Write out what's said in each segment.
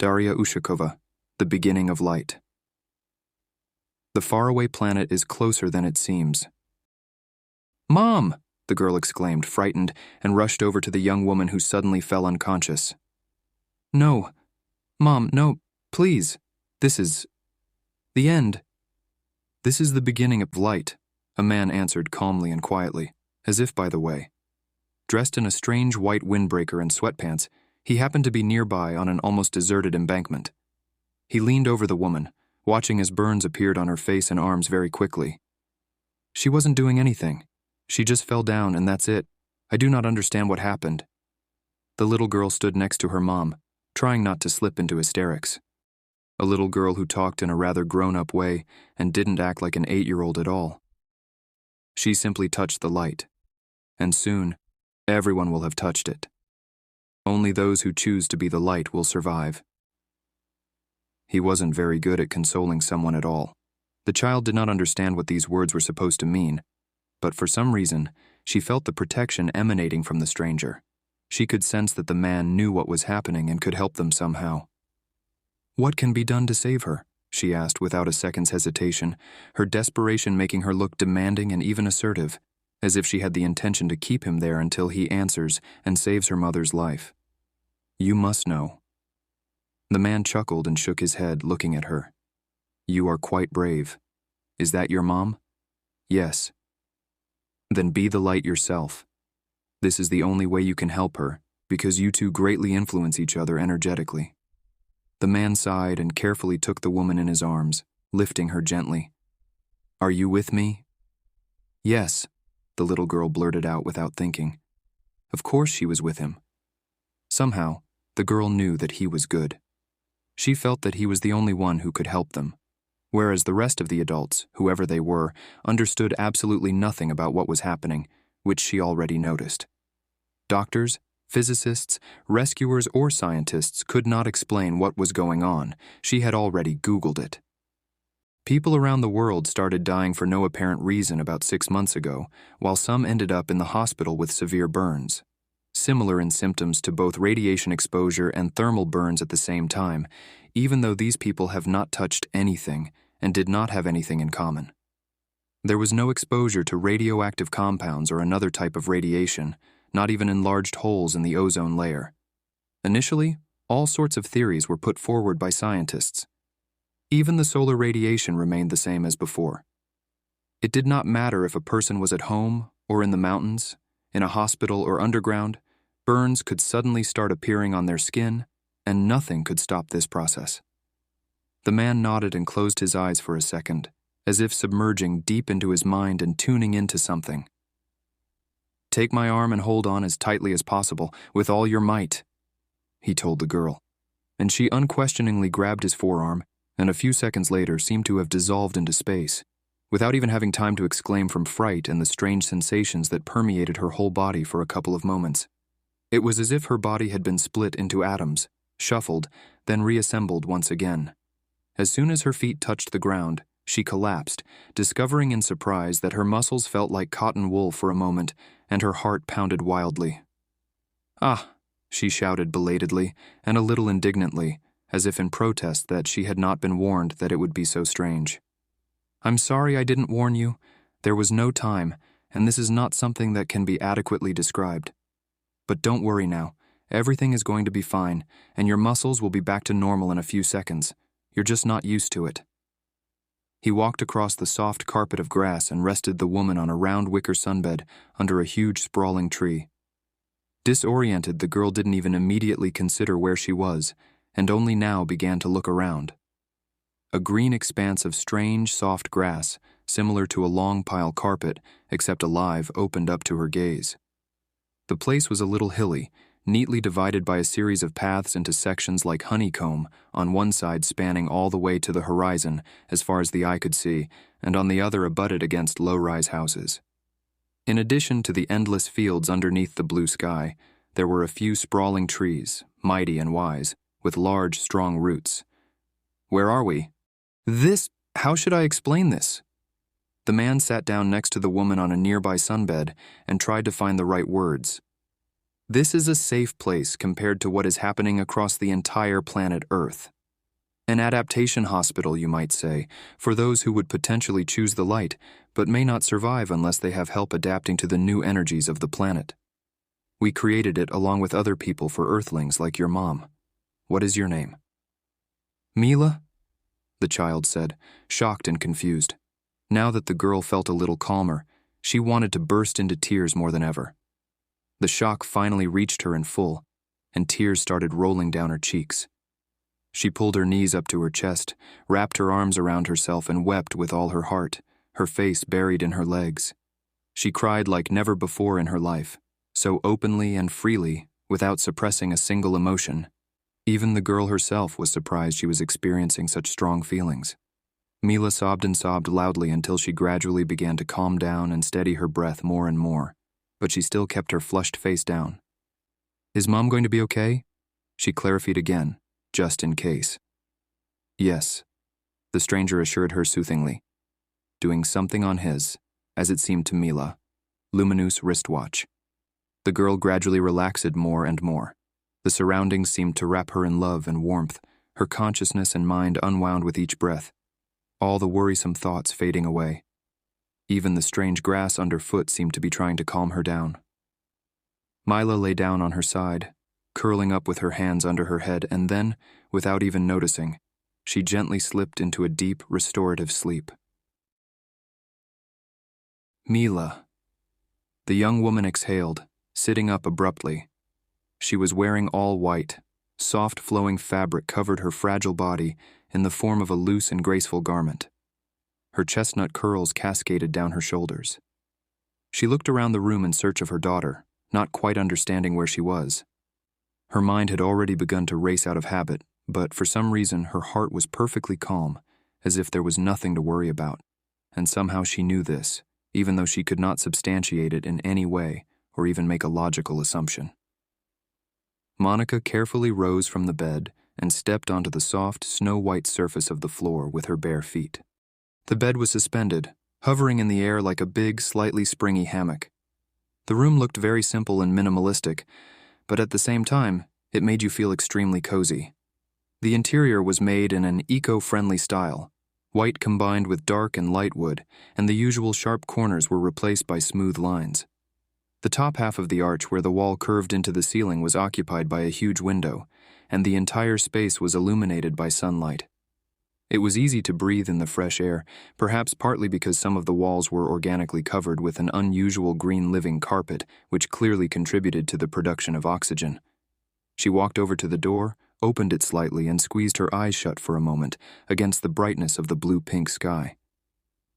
Daria Ushakova, The Beginning of Light. The faraway planet is closer than it seems. "Mom!" the girl exclaimed, frightened, and rushed over to the young woman who suddenly fell unconscious. "No. Mom, no, please. This is the end." "This is the beginning of light," a man answered calmly and quietly, as if by the way. Dressed in a strange white windbreaker and sweatpants, he happened to be nearby on an almost deserted embankment. He leaned over the woman, watching as burns appeared on her face and arms very quickly. "She wasn't doing anything. She just fell down and that's it. I do not understand what happened." The little girl stood next to her mom, trying not to slip into hysterics. A little girl who talked in a rather grown-up way and didn't act like an 8-year-old at all. She simply touched the light, and soon, everyone will have touched it. Only those who choose to be the light will survive. He wasn't very good at consoling someone at all. The child did not understand what these words were supposed to mean, but for some reason, she felt the protection emanating from the stranger. She could sense that the man knew what was happening and could help them somehow. "What can be done to save her?" she asked without a second's hesitation, her desperation making her look demanding and even assertive, as if she had the intention to keep him there until he answers and saves her mother's life. "You must know." The man chuckled and shook his head, looking at her. "You are quite brave. Is that your mom?" "Yes." "Then be the light yourself. This is the only way you can help her, because you two greatly influence each other energetically." The man sighed and carefully took the woman in his arms, lifting her gently. "Are you with me?" "Yes," the little girl blurted out without thinking. Of course she was with him. Somehow, the girl knew that he was good. She felt that he was the only one who could help them, whereas the rest of the adults, whoever they were, understood absolutely nothing about what was happening, which she already noticed. Doctors, physicists, rescuers, or scientists could not explain what was going on. She had already Googled it. People around the world started dying for no apparent reason about 6 months ago, while some ended up in the hospital with severe burns. Similar in symptoms to both radiation exposure and thermal burns at the same time, even though these people have not touched anything and did not have anything in common. There was no exposure to radioactive compounds or another type of radiation, not even enlarged holes in the ozone layer. Initially, all sorts of theories were put forward by scientists. Even the solar radiation remained the same as before. It did not matter if a person was at home or in the mountains, in a hospital or underground, burns could suddenly start appearing on their skin, and nothing could stop this process. The man nodded and closed his eyes for a second, as if submerging deep into his mind and tuning into something. "Take my arm and hold on as tightly as possible, with all your might," he told the girl, and she unquestioningly grabbed his forearm, and a few seconds later seemed to have dissolved into space, without even having time to exclaim from fright and the strange sensations that permeated her whole body for a couple of moments. It was as if her body had been split into atoms, shuffled, then reassembled once again. As soon as her feet touched the ground, she collapsed, discovering in surprise that her muscles felt like cotton wool for a moment, and her heart pounded wildly. "Ah!" she shouted belatedly, and a little indignantly, as if in protest that she had not been warned that it would be so strange. "I'm sorry I didn't warn you. There was no time, and this is not something that can be adequately described. But don't worry now. Everything is going to be fine, and your muscles will be back to normal in a few seconds. You're just not used to it." He walked across the soft carpet of grass and rested the woman on a round wicker sunbed under a huge sprawling tree. Disoriented, the girl didn't even immediately consider where she was, and only now began to look around. A green expanse of strange, soft grass, similar to a long pile carpet, except alive, opened up to her gaze. The place was a little hilly, neatly divided by a series of paths into sections like honeycomb, on one side spanning all the way to the horizon as far as the eye could see, and on the other abutted against low-rise houses. In addition to the endless fields underneath the blue sky, there were a few sprawling trees, mighty and wise, with large, strong roots. "Where are we?" How should I explain this?" The man sat down next to the woman on a nearby sunbed and tried to find the right words. This is a safe place compared to what is happening across the entire planet Earth. An adaptation hospital, you might say, for those who would potentially choose the light, but may not survive unless they have help adapting to the new energies of the planet. We created it along with other people for Earthlings like your mom. What is your name? Mila? The child said, shocked and confused. Now that the girl felt a little calmer, she wanted to burst into tears more than ever. The shock finally reached her in full, and tears started rolling down her cheeks. She pulled her knees up to her chest, wrapped her arms around herself and wept with all her heart, her face buried in her legs. She cried like never before in her life, so openly and freely, without suppressing a single emotion. Even the girl herself was surprised she was experiencing such strong feelings. Mila sobbed and sobbed loudly until she gradually began to calm down and steady her breath more and more, but she still kept her flushed face down. Is Mom going to be okay? She clarified again, just in case. Yes, the stranger assured her soothingly, doing something on his, as it seemed to Mila, luminous wristwatch. The girl gradually relaxed more and more. The surroundings seemed to wrap her in love and warmth, her consciousness and mind unwound with each breath, all the worrisome thoughts fading away. Even the strange grass underfoot seemed to be trying to calm her down. Mila lay down on her side, curling up with her hands under her head, and then, without even noticing, she gently slipped into a deep, restorative sleep. Mila. The young woman exhaled, sitting up abruptly. She was wearing all white. Soft flowing fabric covered her fragile body in the form of a loose and graceful garment. Her chestnut curls cascaded down her shoulders. She looked around the room in search of her daughter, not quite understanding where she was. Her mind had already begun to race out of habit, but for some reason her heart was perfectly calm, as if there was nothing to worry about. And somehow she knew this, even though she could not substantiate it in any way or even make a logical assumption. Monica carefully rose from the bed and stepped onto the soft, snow-white surface of the floor with her bare feet. The bed was suspended, hovering in the air like a big, slightly springy hammock. The room looked very simple and minimalistic, but at the same time, it made you feel extremely cozy. The interior was made in an eco-friendly style. White combined with dark and light wood, and the usual sharp corners were replaced by smooth lines. The top half of the arch where the wall curved into the ceiling was occupied by a huge window, and the entire space was illuminated by sunlight. It was easy to breathe in the fresh air, perhaps partly because some of the walls were organically covered with an unusual green living carpet, which clearly contributed to the production of oxygen. She walked over to the door, opened it slightly, and squeezed her eyes shut for a moment against the brightness of the blue-pink sky.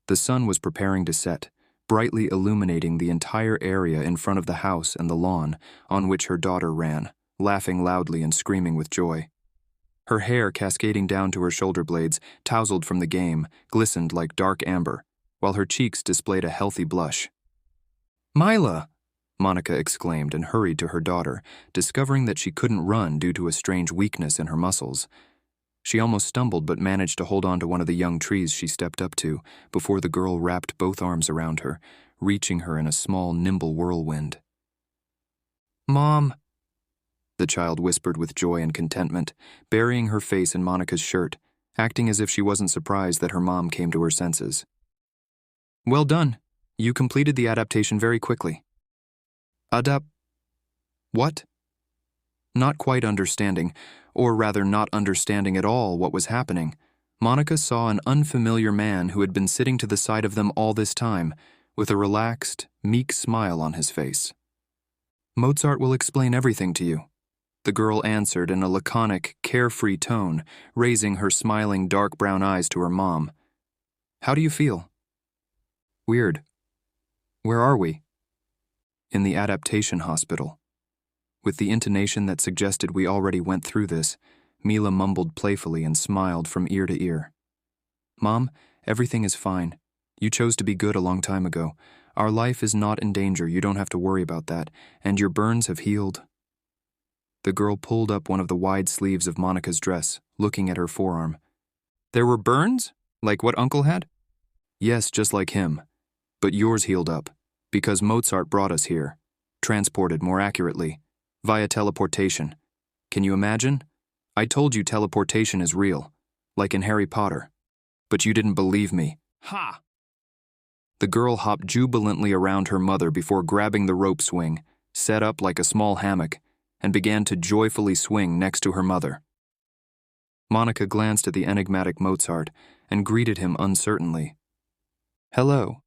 The sun was preparing to set, brightly illuminating the entire area in front of the house and the lawn, on which her daughter ran, laughing loudly and screaming with joy. Her hair, cascading down to her shoulder blades, tousled from the game, glistened like dark amber, while her cheeks displayed a healthy blush. "Mila!" Monica exclaimed and hurried to her daughter, discovering that she couldn't run due to a strange weakness in her muscles. She almost stumbled but managed to hold on to one of the young trees she stepped up to before the girl wrapped both arms around her, reaching her in a small, nimble whirlwind. "Mom," the child whispered with joy and contentment, burying her face in Monica's shirt, acting as if she wasn't surprised that her mom came to her senses. "Well done. You completed the adaptation very quickly." What? Not quite understanding, or rather not understanding at all what was happening, Monica saw an unfamiliar man who had been sitting to the side of them all this time, with a relaxed, meek smile on his face. "Mozart will explain everything to you," the girl answered in a laconic, carefree tone, raising her smiling dark brown eyes to her mom. "How do you feel?" "Weird. Where are we?" "In the adaptation hospital." With the intonation that suggested we already went through this, Mila mumbled playfully and smiled from ear to ear. "Mom, everything is fine. You chose to be good a long time ago. Our life is not in danger, you don't have to worry about that, and your burns have healed." The girl pulled up one of the wide sleeves of Monica's dress, looking at her forearm. "There were burns? Like what Uncle had?" "Yes, just like him. But yours healed up, because Mozart brought us here. Transported, more accurately. Via teleportation. Can you imagine? I told you teleportation is real, like in Harry Potter. But you didn't believe me. Ha! The girl hopped jubilantly around her mother before grabbing the rope swing, set up like a small hammock, and began to joyfully swing next to her mother. Monica glanced at the enigmatic Mozart and greeted him uncertainly. Hello.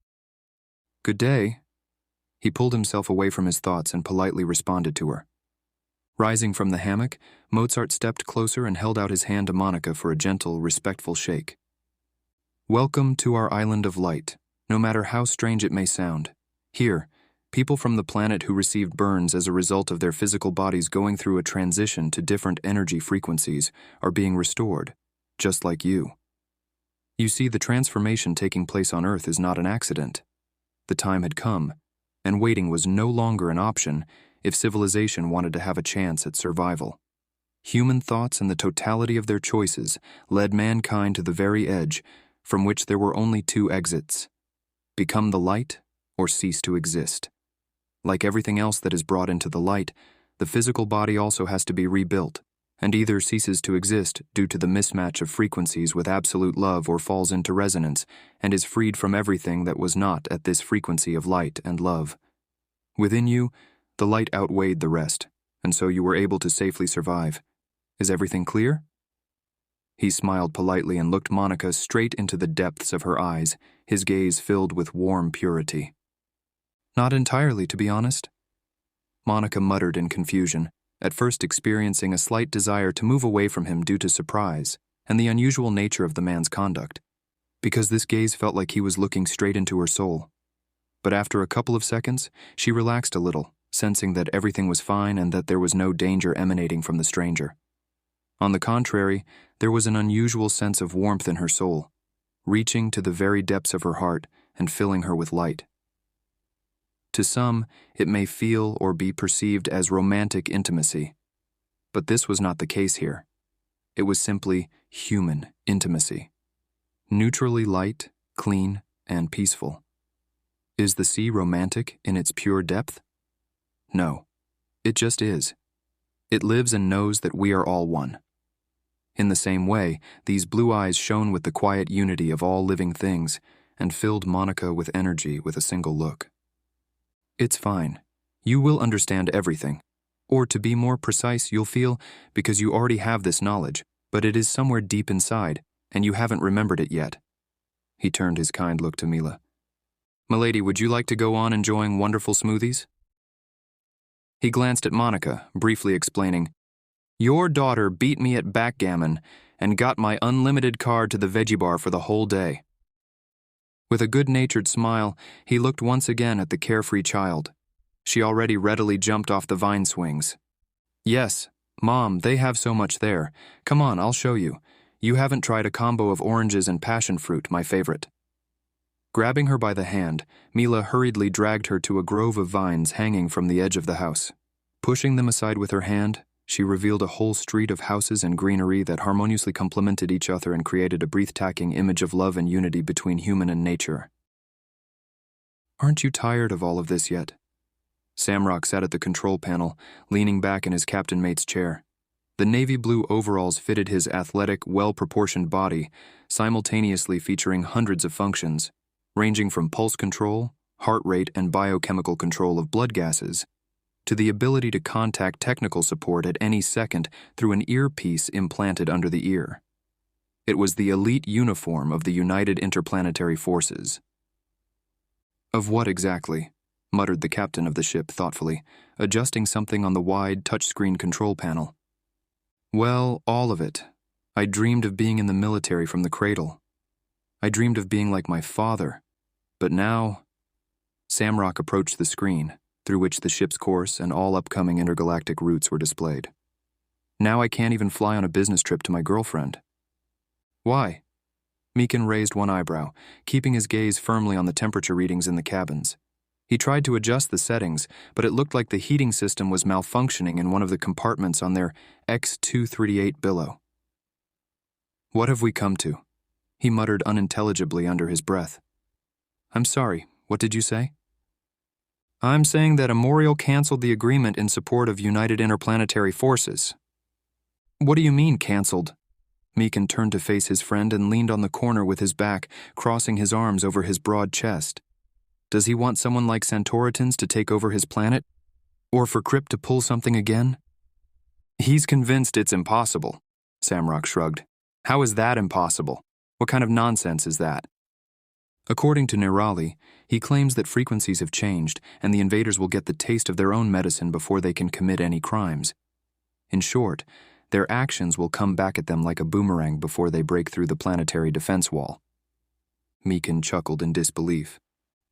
Good day. He pulled himself away from his thoughts and politely responded to her. Rising from the hammock, Mozart stepped closer and held out his hand to Monica for a gentle, respectful shake. Welcome to our island of light, no matter how strange it may sound. Here, people from the planet who received burns as a result of their physical bodies going through a transition to different energy frequencies are being restored, just like you. You see, the transformation taking place on Earth is not an accident. The time had come, and waiting was no longer an option if civilization wanted to have a chance at survival. Human thoughts and the totality of their choices led mankind to the very edge from which there were only two exits: become the light or cease to exist. Like everything else that is brought into the light, the physical body also has to be rebuilt, and either ceases to exist due to the mismatch of frequencies with absolute love or falls into resonance and is freed from everything that was not at this frequency of light and love. Within you, the light outweighed the rest, and so you were able to safely survive. Is everything clear? He smiled politely and looked Monica straight into the depths of her eyes, his gaze filled with warm purity. Not entirely, to be honest. Monica muttered in confusion, at first experiencing a slight desire to move away from him due to surprise and the unusual nature of the man's conduct, because this gaze felt like he was looking straight into her soul. But after a couple of seconds, she relaxed a little, sensing that everything was fine and that there was no danger emanating from the stranger. On the contrary, there was an unusual sense of warmth in her soul, reaching to the very depths of her heart and filling her with light. To some, it may feel or be perceived as romantic intimacy, but this was not the case here. It was simply human intimacy, neutrally light, clean, and peaceful. Is the sea romantic in its pure depth? No, it just is. It lives and knows that we are all one. In the same way, these blue eyes shone with the quiet unity of all living things and filled Monica with energy with a single look. It's fine. You will understand everything. Or to be more precise, you'll feel, because you already have this knowledge, but it is somewhere deep inside, and you haven't remembered it yet. He turned his kind look to Mila. Milady, would you like to go on enjoying wonderful smoothies? He glanced at Monica, briefly explaining, Your daughter beat me at backgammon and got my unlimited card to the veggie bar for the whole day. With a good-natured smile, he looked once again at the carefree child. She already readily jumped off the vine swings. Yes, Mom, they have so much there. Come on, I'll show you. You haven't tried a combo of oranges and passion fruit, my favorite. Grabbing her by the hand, Mila hurriedly dragged her to a grove of vines hanging from the edge of the house. Pushing them aside with her hand, she revealed a whole street of houses and greenery that harmoniously complemented each other and created a breathtaking image of love and unity between human and nature. Aren't you tired of all of this yet? Samrock sat at the control panel, leaning back in his captain mate's chair. The navy blue overalls fitted his athletic, well-proportioned body, simultaneously featuring hundreds of functions, ranging from pulse control, heart rate, and biochemical control of blood gases, to the ability to contact technical support at any second through an earpiece implanted under the ear. It was the elite uniform of the United Interplanetary Forces. Of what exactly? Muttered the captain of the ship thoughtfully, adjusting something on the wide touchscreen control panel. Well, all of it. I dreamed of being in the military from the cradle. I dreamed of being like my father. But now... Samrock approached the screen, through which the ship's course and all upcoming intergalactic routes were displayed. Now I can't even fly on a business trip to my girlfriend. Why? Meekin raised one eyebrow, keeping his gaze firmly on the temperature readings in the cabins. He tried to adjust the settings, but it looked like the heating system was malfunctioning in one of the compartments on their X-238 billow. What have we come to? He muttered unintelligibly under his breath. I'm sorry, what did you say? I'm saying that Amoriel canceled the agreement in support of United Interplanetary Forces. What do you mean, canceled? Meekin turned to face his friend and leaned on the corner with his back, crossing his arms over his broad chest. Does he want someone like Santoritans to take over his planet? Or for Krypt to pull something again? He's convinced it's impossible, Samrock shrugged. How is that impossible? What kind of nonsense is that? According to Nirali, he claims that frequencies have changed and the invaders will get the taste of their own medicine before they can commit any crimes. In short, their actions will come back at them like a boomerang before they break through the planetary defense wall. Meekin chuckled in disbelief.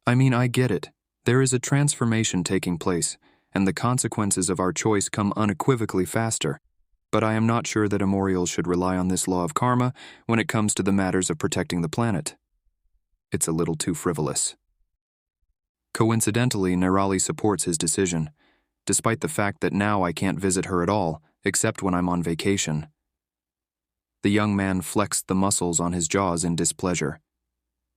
I mean, I get it. There is a transformation taking place, and the consequences of our choice come unequivocally faster. But I am not sure that Amoriel should rely on this law of karma when it comes to the matters of protecting the planet. It's a little too frivolous. Coincidentally, Nirali supports his decision, despite the fact that now I can't visit her at all, except when I'm on vacation. The young man flexed the muscles on his jaws in displeasure.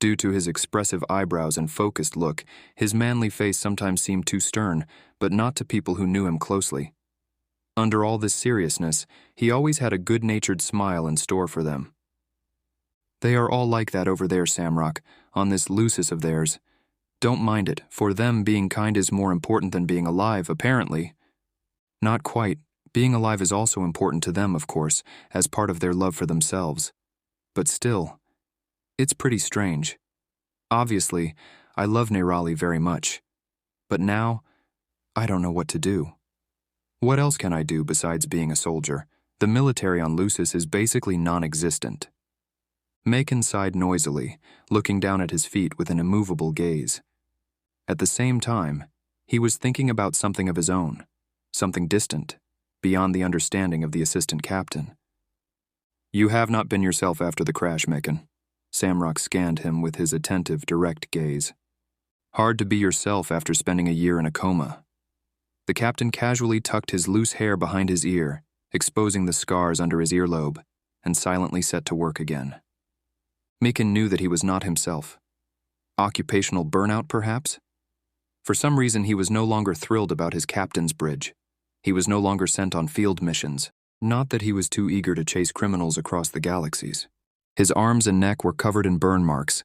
Due to his expressive eyebrows and focused look, his manly face sometimes seemed too stern, but not to people who knew him closely. Under all this seriousness, he always had a good-natured smile in store for them. They are all like that over there, Samrock, on this Lucis of theirs. Don't mind it, for them being kind is more important than being alive, apparently. Not quite. Being alive is also important to them, of course, as part of their love for themselves. But still, it's pretty strange. Obviously, I love Nirali very much. But now, I don't know what to do. What else can I do besides being a soldier? The military on Lucis is basically non-existent. Meekin sighed noisily, looking down at his feet with an immovable gaze. At the same time, he was thinking about something of his own, something distant, beyond the understanding of the assistant captain. You have not been yourself after the crash, Meekin. Samrock scanned him with his attentive, direct gaze. Hard to be yourself after spending a year in a coma. The captain casually tucked his loose hair behind his ear, exposing the scars under his earlobe, and silently set to work again. Meekin knew that he was not himself. Occupational burnout, perhaps? For some reason, he was no longer thrilled about his captain's bridge. He was no longer sent on field missions. Not that he was too eager to chase criminals across the galaxies. His arms and neck were covered in burn marks,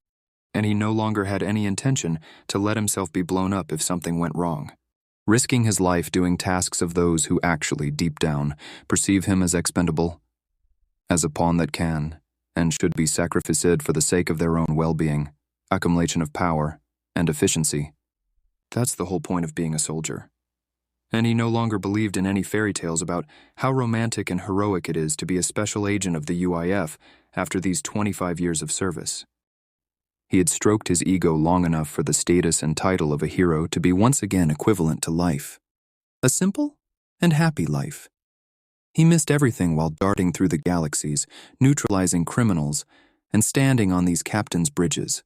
and he no longer had any intention to let himself be blown up if something went wrong. Risking his life doing tasks of those who actually, deep down, perceive him as expendable, as a pawn that can and should be sacrificed for the sake of their own well-being, accumulation of power, and efficiency. That's the whole point of being a soldier. And he no longer believed in any fairy tales about how romantic and heroic it is to be a special agent of the UIF after these 25 years of service. He had stroked his ego long enough for the status and title of a hero to be once again equivalent to life. A simple and happy life. He missed everything while darting through the galaxies, neutralizing criminals, and standing on these captains' bridges.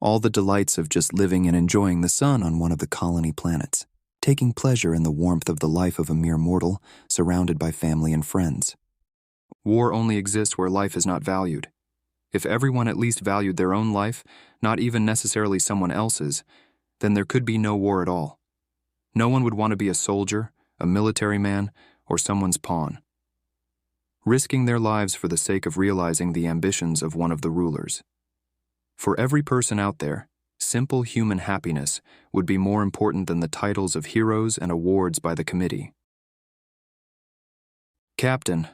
All the delights of just living and enjoying the sun on one of the colony planets, taking pleasure in the warmth of the life of a mere mortal, surrounded by family and friends. War only exists where life is not valued. If everyone at least valued their own life, not even necessarily someone else's, then there could be no war at all. No one would want to be a soldier, a military man, or someone's pawn, risking their lives for the sake of realizing the ambitions of one of the rulers. For every person out there, simple human happiness would be more important than the titles of heroes and awards by the committee. Captain,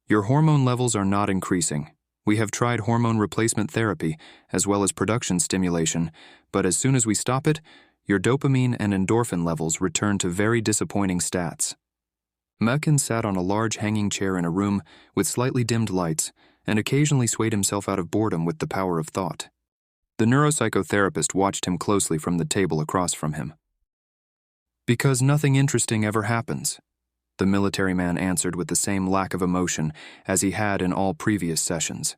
your hormone levels are not increasing. We have tried hormone replacement therapy, as well as production stimulation, but as soon as we stop it, your dopamine and endorphin levels return to very disappointing stats. Meekin sat on a large hanging chair in a room with slightly dimmed lights and occasionally swayed himself out of boredom with the power of thought. The neuropsychotherapist watched him closely from the table across from him. Because nothing interesting ever happens, the military man answered with the same lack of emotion as he had in all previous sessions.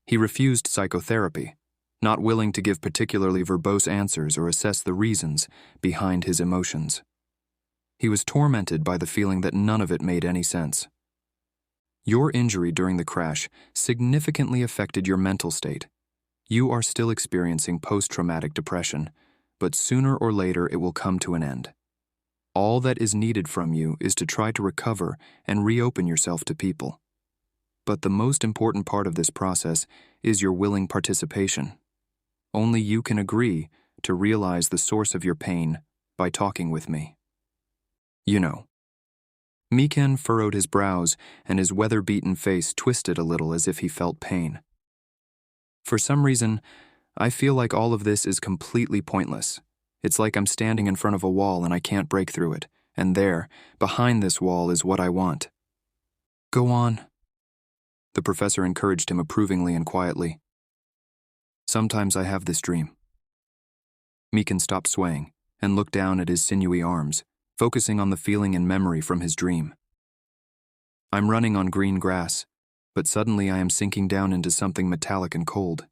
He refused psychotherapy, not willing to give particularly verbose answers or assess the reasons behind his emotions. He was tormented by the feeling that none of it made any sense. Your injury during the crash significantly affected your mental state. You are still experiencing post-traumatic depression, but sooner or later it will come to an end. All that is needed from you is to try to recover and reopen yourself to people. But the most important part of this process is your willing participation. Only you can agree to realize the source of your pain by talking with me. You know. Mikan furrowed his brows and his weather-beaten face twisted a little as if he felt pain. For some reason, I feel like all of this is completely pointless. It's like I'm standing in front of a wall and I can't break through it, and there, behind this wall, is what I want. Go on. The professor encouraged him approvingly and quietly. Sometimes I have this dream. Mikan stopped swaying and looked down at his sinewy arms, focusing on the feeling and memory from his dream. I'm running on green grass, but suddenly I am sinking down into something metallic and cold.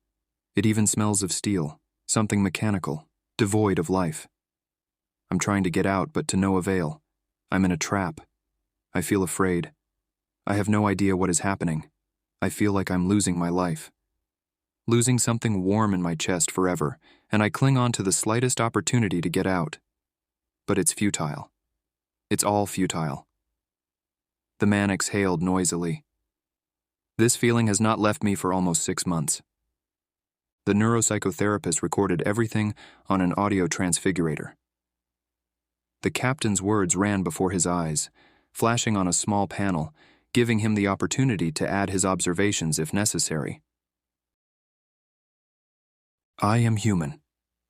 It even smells of steel, something mechanical, devoid of life. I'm trying to get out, but to no avail. I'm in a trap. I feel afraid. I have no idea what is happening. I feel like I'm losing my life. Losing something warm in my chest forever, and I cling on to the slightest opportunity to get out. But it's futile. It's all futile. The man exhaled noisily. This feeling has not left me for almost 6 months. The neuropsychotherapist recorded everything on an audio transfigurator. The captain's words ran before his eyes, flashing on a small panel, giving him the opportunity to add his observations if necessary. I am human,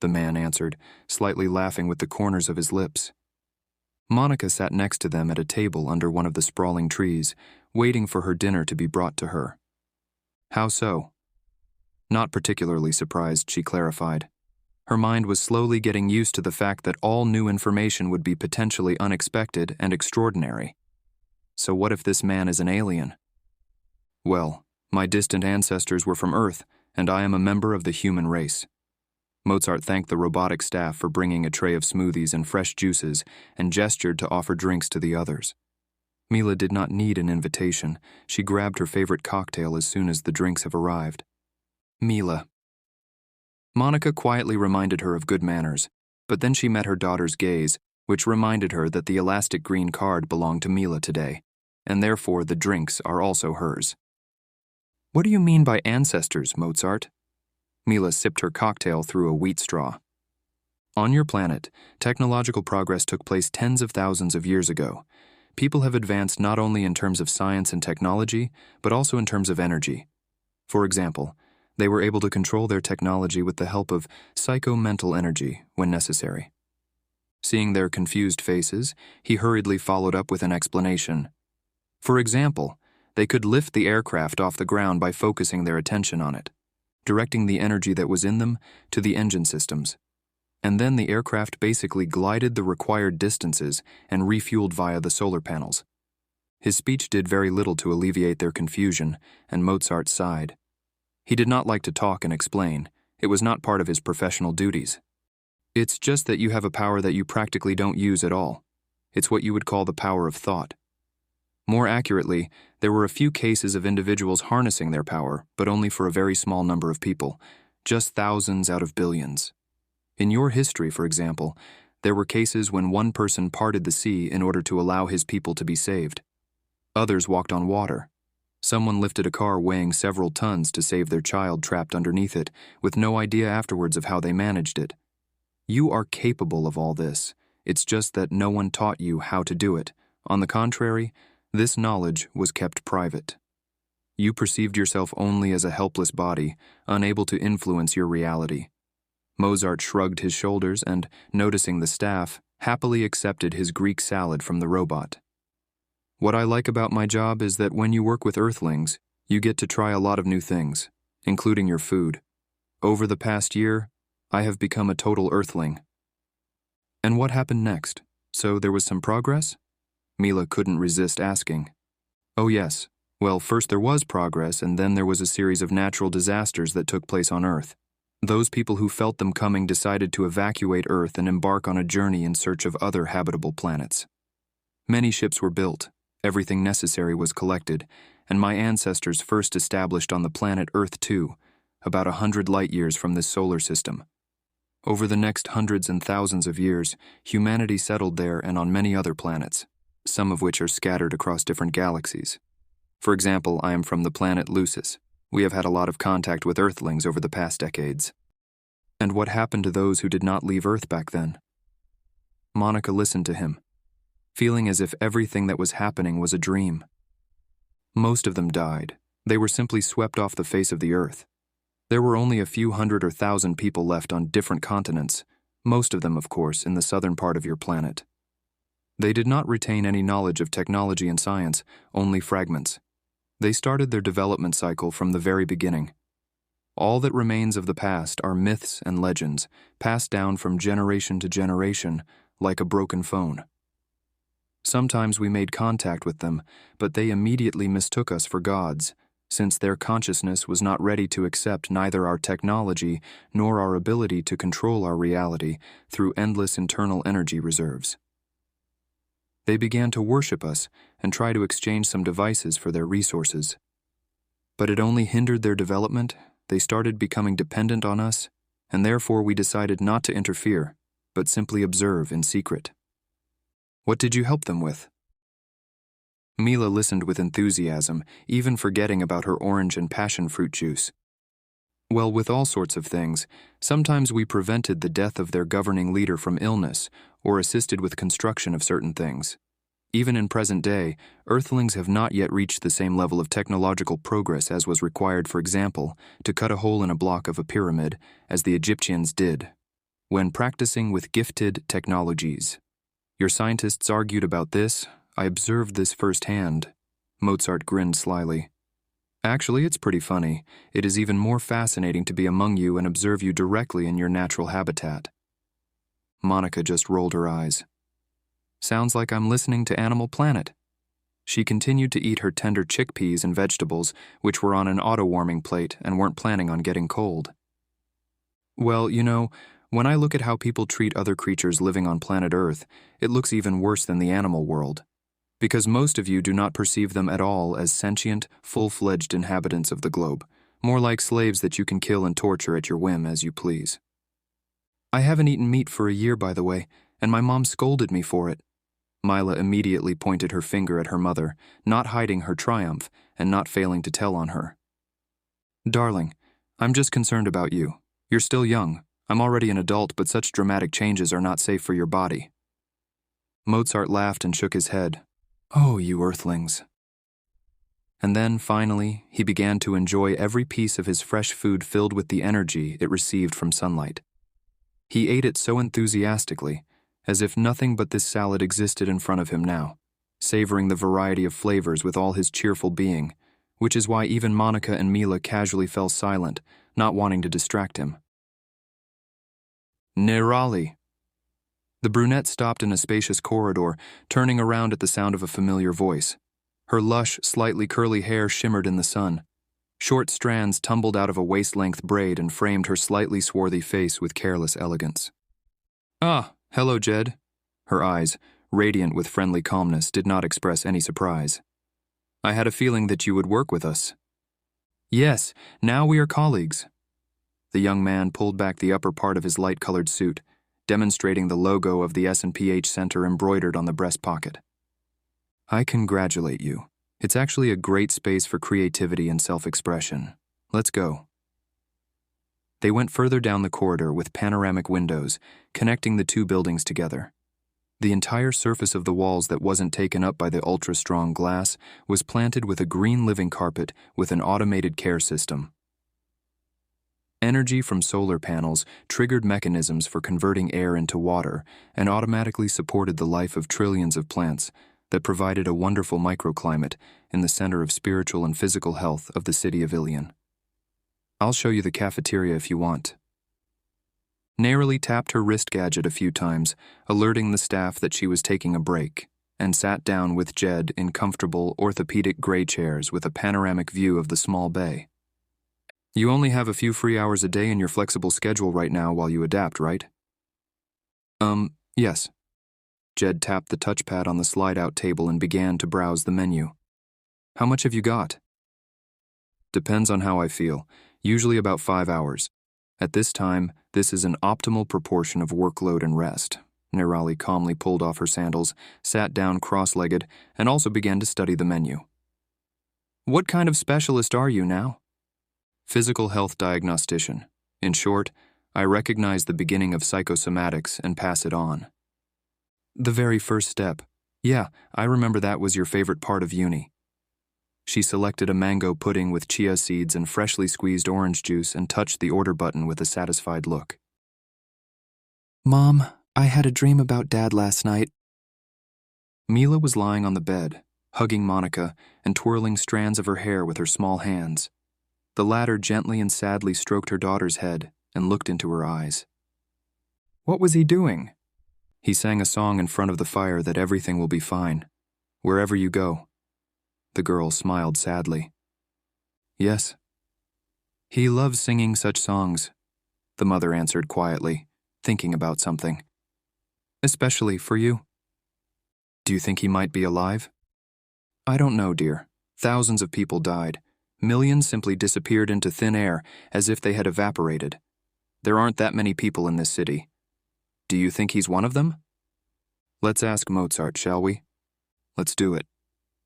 the man answered, slightly laughing with the corners of his lips. Monica sat next to them at a table under one of the sprawling trees, waiting for her dinner to be brought to her. How so? Not particularly surprised, she clarified. Her mind was slowly getting used to the fact that all new information would be potentially unexpected and extraordinary. So what if this man is an alien? Well, my distant ancestors were from Earth, and I am a member of the human race. Mozart thanked the robotic staff for bringing a tray of smoothies and fresh juices and gestured to offer drinks to the others. Mila did not need an invitation. She grabbed her favorite cocktail as soon as the drinks have arrived. Mila. Monica quietly reminded her of good manners, but then she met her daughter's gaze, which reminded her that the elastic green card belonged to Mila today, and therefore the drinks are also hers. What do you mean by ancestors, Mozart? Mila sipped her cocktail through a wheat straw. On your planet, technological progress took place tens of thousands of years ago. People have advanced not only in terms of science and technology, but also in terms of energy. For example, they were able to control their technology with the help of psycho-mental energy when necessary. Seeing their confused faces, he hurriedly followed up with an explanation. For example, they could lift the aircraft off the ground by focusing their attention on it, directing the energy that was in them to the engine systems. And then the aircraft basically glided the required distances and refueled via the solar panels. His speech did very little to alleviate their confusion, and Mozart sighed. He did not like to talk and explain. It was not part of his professional duties. It's just that you have a power that you practically don't use at all. It's what you would call the power of thought. More accurately, there were a few cases of individuals harnessing their power, but only for a very small number of people, just thousands out of billions. In your history, for example, there were cases when one person parted the sea in order to allow his people to be saved. Others walked on water. Someone lifted a car weighing several tons to save their child trapped underneath it, with no idea afterwards of how they managed it. You are capable of all this. It's just that no one taught you how to do it. On the contrary, this knowledge was kept private. You perceived yourself only as a helpless body, unable to influence your reality. Mozart shrugged his shoulders and, noticing the staff, happily accepted his Greek salad from the robot. What I like about my job is that when you work with Earthlings, you get to try a lot of new things, including your food. Over the past year, I have become a total Earthling. And what happened next? So there was some progress? Mila couldn't resist asking. Oh yes. Well, first there was progress, and then there was a series of natural disasters that took place on Earth. Those people who felt them coming decided to evacuate Earth and embark on a journey in search of other habitable planets. Many ships were built, everything necessary was collected, and my ancestors first established on the planet Earth 2, about 100 light-years from this solar system. Over the next hundreds and thousands of years, humanity settled there and on many other planets, some of which are scattered across different galaxies. For example, I am from the planet Lucis. We have had a lot of contact with Earthlings over the past decades. And what happened to those who did not leave Earth back then? Monica listened to him, feeling as if everything that was happening was a dream. Most of them died. They were simply swept off the face of the Earth. There were only a few hundred or thousand people left on different continents, most of them, of course, in the southern part of your planet. They did not retain any knowledge of technology and science, only fragments. They started their development cycle from the very beginning. All that remains of the past are myths and legends, passed down from generation to generation, like a broken phone. Sometimes we made contact with them, but they immediately mistook us for gods, since their consciousness was not ready to accept neither our technology nor our ability to control our reality through endless internal energy reserves. They began to worship us and try to exchange some devices for their resources. But it only hindered their development. They started becoming dependent on us, and therefore we decided not to interfere, but simply observe in secret. What did you help them with? Mila listened with enthusiasm, even forgetting about her orange and passion fruit juice. Well, with all sorts of things, sometimes we prevented the death of their governing leader from illness or assisted with construction of certain things. Even in present day, Earthlings have not yet reached the same level of technological progress as was required, for example, to cut a hole in a block of a pyramid, as the Egyptians did, when practicing with gifted technologies. Your scientists argued about this. I observed this firsthand. Mozart grinned slyly. Actually, it's pretty funny. It is even more fascinating to be among you and observe you directly in your natural habitat. Monica just rolled her eyes. Sounds like I'm listening to Animal Planet. She continued to eat her tender chickpeas and vegetables, which were on an auto-warming plate and weren't planning on getting cold. Well, when I look at how people treat other creatures living on planet Earth, it looks even worse than the animal world. Because most of you do not perceive them at all as sentient, full-fledged inhabitants of the globe, more like slaves that you can kill and torture at your whim as you please. I haven't eaten meat for a year, by the way, and my mom scolded me for it. Mila immediately pointed her finger at her mother, not hiding her triumph and not failing to tell on her. Darling, I'm just concerned about you. You're still young. I'm already an adult, but such dramatic changes are not safe for your body. Mozart laughed and shook his head. Oh, you Earthlings. And then, finally, he began to enjoy every piece of his fresh food filled with the energy it received from sunlight. He ate it so enthusiastically, as if nothing but this salad existed in front of him now, savoring the variety of flavors with all his cheerful being, which is why even Monica and Mila casually fell silent, not wanting to distract him. Nerali. The brunette stopped in a spacious corridor, turning around at the sound of a familiar voice. Her lush, slightly curly hair shimmered in the sun. Short strands tumbled out of a waist-length braid and framed her slightly swarthy face with careless elegance. Ah, hello, Jed. Her eyes, radiant with friendly calmness, did not express any surprise. I had a feeling that you would work with us. Yes, now we are colleagues. The young man pulled back the upper part of his light-colored suit, demonstrating the logo of the S&PH Center embroidered on the breast pocket. I congratulate you. It's actually a great space for creativity and self-expression. Let's go. They went further down the corridor with panoramic windows, connecting the two buildings together. The entire surface of the walls that wasn't taken up by the ultra-strong glass was planted with a green living carpet with an automated care system. Energy from solar panels triggered mechanisms for converting air into water and automatically supported the life of trillions of plants that provided a wonderful microclimate in the center of spiritual and physical health of the city of Ilion. I'll show you the cafeteria if you want. Narrowly tapped her wrist gadget a few times, alerting the staff that she was taking a break, and sat down with Jed in comfortable orthopedic gray chairs with a panoramic view of the small bay. You only have a few free hours a day in your flexible schedule right now while you adapt, right? Yes. Jed tapped the touchpad on the slide-out table and began to browse the menu. How much have you got? Depends on how I feel. Usually about 5 hours. At this time, This is an optimal proportion of workload and rest. Nirali calmly pulled off her sandals, sat down cross-legged, and also began to study the menu. What kind of specialist are you now? Physical health diagnostician. In short, I recognize the beginning of psychosomatics and pass it on. The very first step. Yeah, I remember that was your favorite part of uni. She selected a mango pudding with chia seeds and freshly squeezed orange juice and touched the order button with a satisfied look. Mom, I had a dream about Dad last night. Mila was lying on the bed, hugging Monica and twirling strands of her hair with her small hands. The latter gently and sadly stroked her daughter's head and looked into her eyes. What was he doing? He sang a song in front of the fire that everything will be fine, wherever you go. The girl smiled sadly. Yes. He loves singing such songs, the mother answered quietly, thinking about something. Especially for you. Do you think he might be alive? I don't know, dear. Thousands of people died. Millions simply disappeared into thin air as if they had evaporated. There aren't that many people in this city. Do you think he's one of them? Let's ask Mozart, shall we? Let's do it.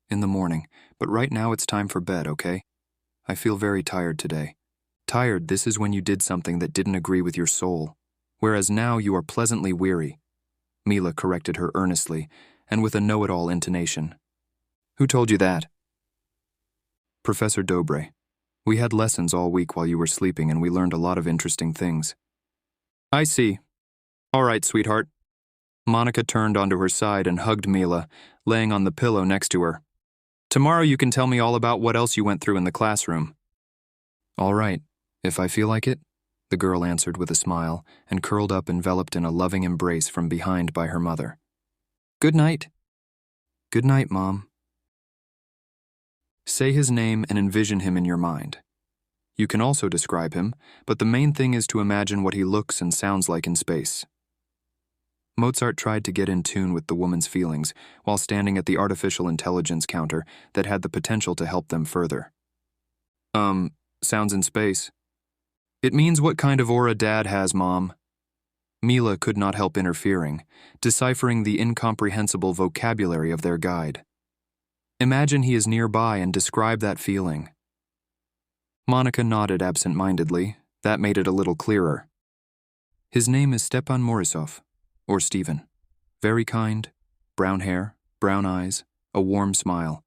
In the morning, but right now it's time for bed, okay? I feel very tired today. Tired, this is when you did something that didn't agree with your soul, whereas now you are pleasantly weary. Mila corrected her earnestly, and with a know-it-all intonation. Who told you that? Professor Dobre. We had lessons all week while you were sleeping and we learned a lot of interesting things. I see. All right, sweetheart. Monica turned onto her side and hugged Mila, laying on the pillow next to her. Tomorrow you can tell me all about what else you went through in the classroom. All right, if I feel like it, the girl answered with a smile and curled up enveloped in a loving embrace from behind by her mother. Good night. Good night, Mom. Say his name and envision him in your mind. You can also describe him, but the main thing is to imagine what he looks and sounds like in space. Mozart tried to get in tune with the woman's feelings while standing at the artificial intelligence counter that had the potential to help them further. Sounds in space. It means what kind of aura Dad has, Mom. Mila could not help interfering, deciphering the incomprehensible vocabulary of their guide. Imagine he is nearby and describe that feeling. Monica nodded absent-mindedly. That made it a little clearer. His name is Stepan Morisov, or Stephen. Very kind, brown hair, brown eyes, a warm smile.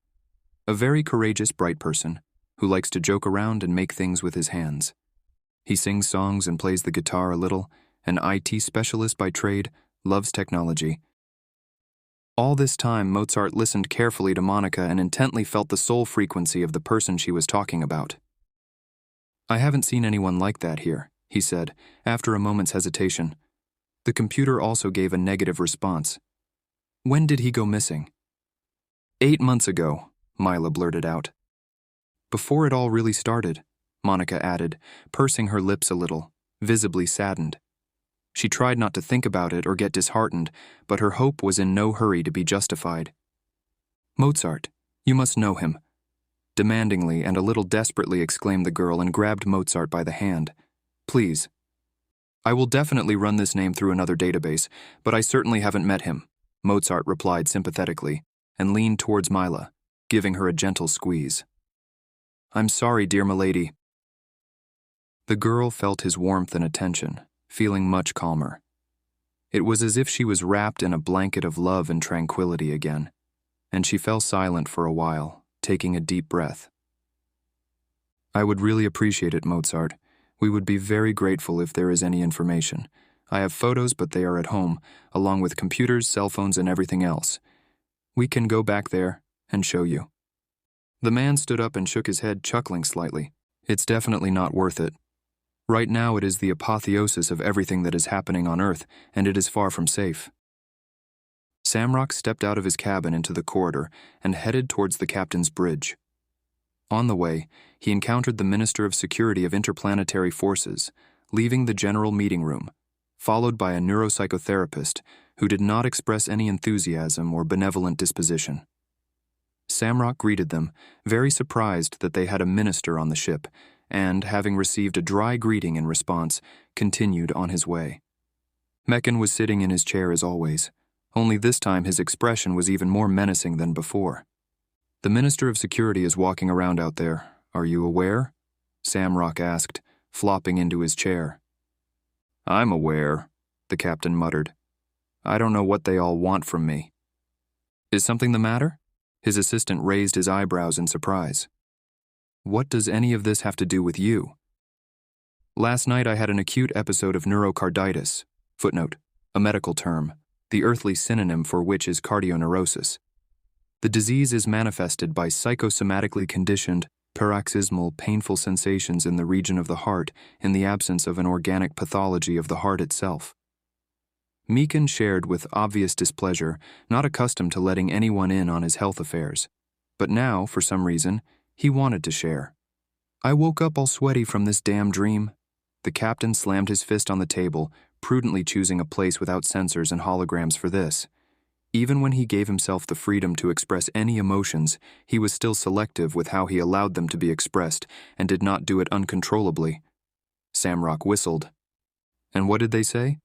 A very courageous, bright person who likes to joke around and make things with his hands. He sings songs and plays the guitar a little, an IT specialist by trade, loves technology. All this time, Mozart listened carefully to Monica and intently felt the soul frequency of the person she was talking about. I haven't seen anyone like that here, he said, after a moment's hesitation. The computer also gave a negative response. When did he go missing? 8 months ago, Mila blurted out. Before it all really started, Monica added, pursing her lips a little, visibly saddened. She tried not to think about it or get disheartened, but her hope was in no hurry to be justified. Mozart, you must know him. Demandingly and a little desperately exclaimed the girl and grabbed Mozart by the hand. Please. I will definitely run this name through another database, but I certainly haven't met him, Mozart replied sympathetically, and leaned towards Mila, giving her a gentle squeeze. I'm sorry, dear milady. The girl felt his warmth and attention, feeling much calmer. It was as if she was wrapped in a blanket of love and tranquility again, and she fell silent for a while, taking a deep breath. I would really appreciate it, Mozart. We would be very grateful if there is any information. I have photos, but they are at home, along with computers, cell phones, and everything else. We can go back there and show you. The man stood up and shook his head, chuckling slightly. It's definitely not worth it. Right now it is the apotheosis of everything that is happening on Earth, and it is far from safe. Samrock stepped out of his cabin into the corridor and headed towards the captain's bridge. On the way, he encountered the Minister of Security of Interplanetary Forces, leaving the general meeting room, followed by a neuropsychotherapist who did not express any enthusiasm or benevolent disposition. Samrock greeted them, very surprised that they had a minister on the ship, and, having received a dry greeting in response, continued on his way. Mekin was sitting in his chair as always, only this time his expression was even more menacing than before. "The Minister of Security is walking around out there. Are you aware?" Samrock asked, flopping into his chair. "I'm aware," the captain muttered. "I don't know what they all want from me." "Is something the matter?" His assistant raised his eyebrows in surprise. "What does any of this have to do with you?" "Last night I had an acute episode of neurocarditis. Footnote, a medical term, the earthly synonym for which is cardioneurosis. The disease is manifested by psychosomatically conditioned, paroxysmal, painful sensations in the region of the heart in the absence of an organic pathology of the heart itself." Mekin shared with obvious displeasure, not accustomed to letting anyone in on his health affairs. But now, for some reason, he wanted to share. "I woke up all sweaty from this damn dream." The captain slammed his fist on the table, prudently choosing a place without sensors and holograms for this. Even when he gave himself the freedom to express any emotions, he was still selective with how he allowed them to be expressed and did not do it uncontrollably. Samrock whistled. "And what did they say?"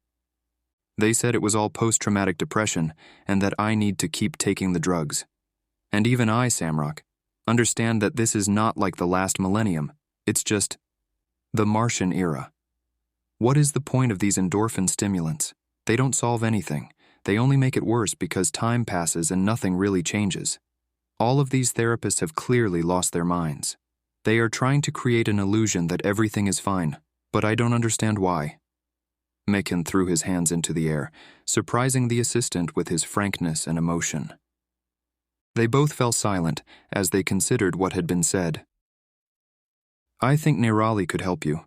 "They said it was all post-traumatic depression and that I need to keep taking the drugs. And even I, Samrock, understand that this is not like the last millennium. It's just the Martian era. What is the point of these endorphin stimulants? They don't solve anything. They only make it worse because time passes and nothing really changes. All of these therapists have clearly lost their minds. They are trying to create an illusion that everything is fine, but I don't understand why." Mekin threw his hands into the air, surprising the assistant with his frankness and emotion. They both fell silent as they considered what had been said. "I think Nerali could help you.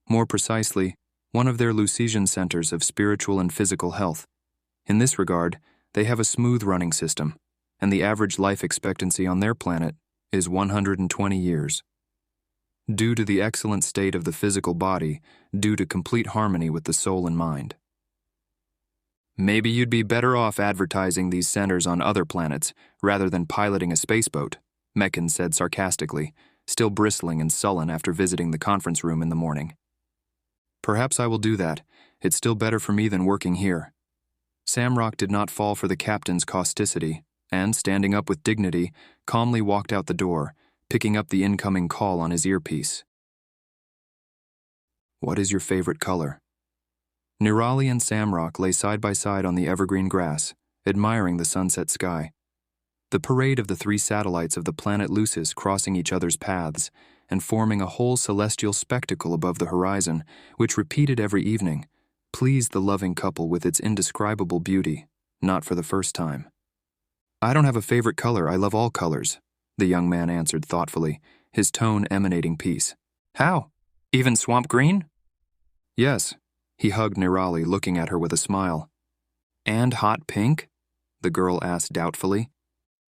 More precisely, one of their Lucisian centers of spiritual and physical health. In this regard, they have a smooth-running system, and the average life expectancy on their planet is 120 years. Due to the excellent state of the physical body, due to complete harmony with the soul and mind." "Maybe you'd be better off advertising these centers on other planets rather than piloting a spaceboat," Mekin said sarcastically, still bristling and sullen after visiting the conference room in the morning. "Perhaps I will do that. It's still better for me than working here." Samrock did not fall for the captain's causticity, and, standing up with dignity, calmly walked out the door, picking up the incoming call on his earpiece. "What is your favorite color?" Nerali and Samrock lay side by side on the evergreen grass, admiring the sunset sky. The parade of the 3 satellites of the planet Lucis crossing each other's paths and forming a whole celestial spectacle above the horizon, which repeated every evening, pleased the loving couple with its indescribable beauty, not for the first time. "I don't have a favorite color, I love all colors," the young man answered thoughtfully, his tone emanating peace. "How? Even swamp green?" "Yes," he hugged Nerali, looking at her with a smile. "And hot pink?" the girl asked doubtfully.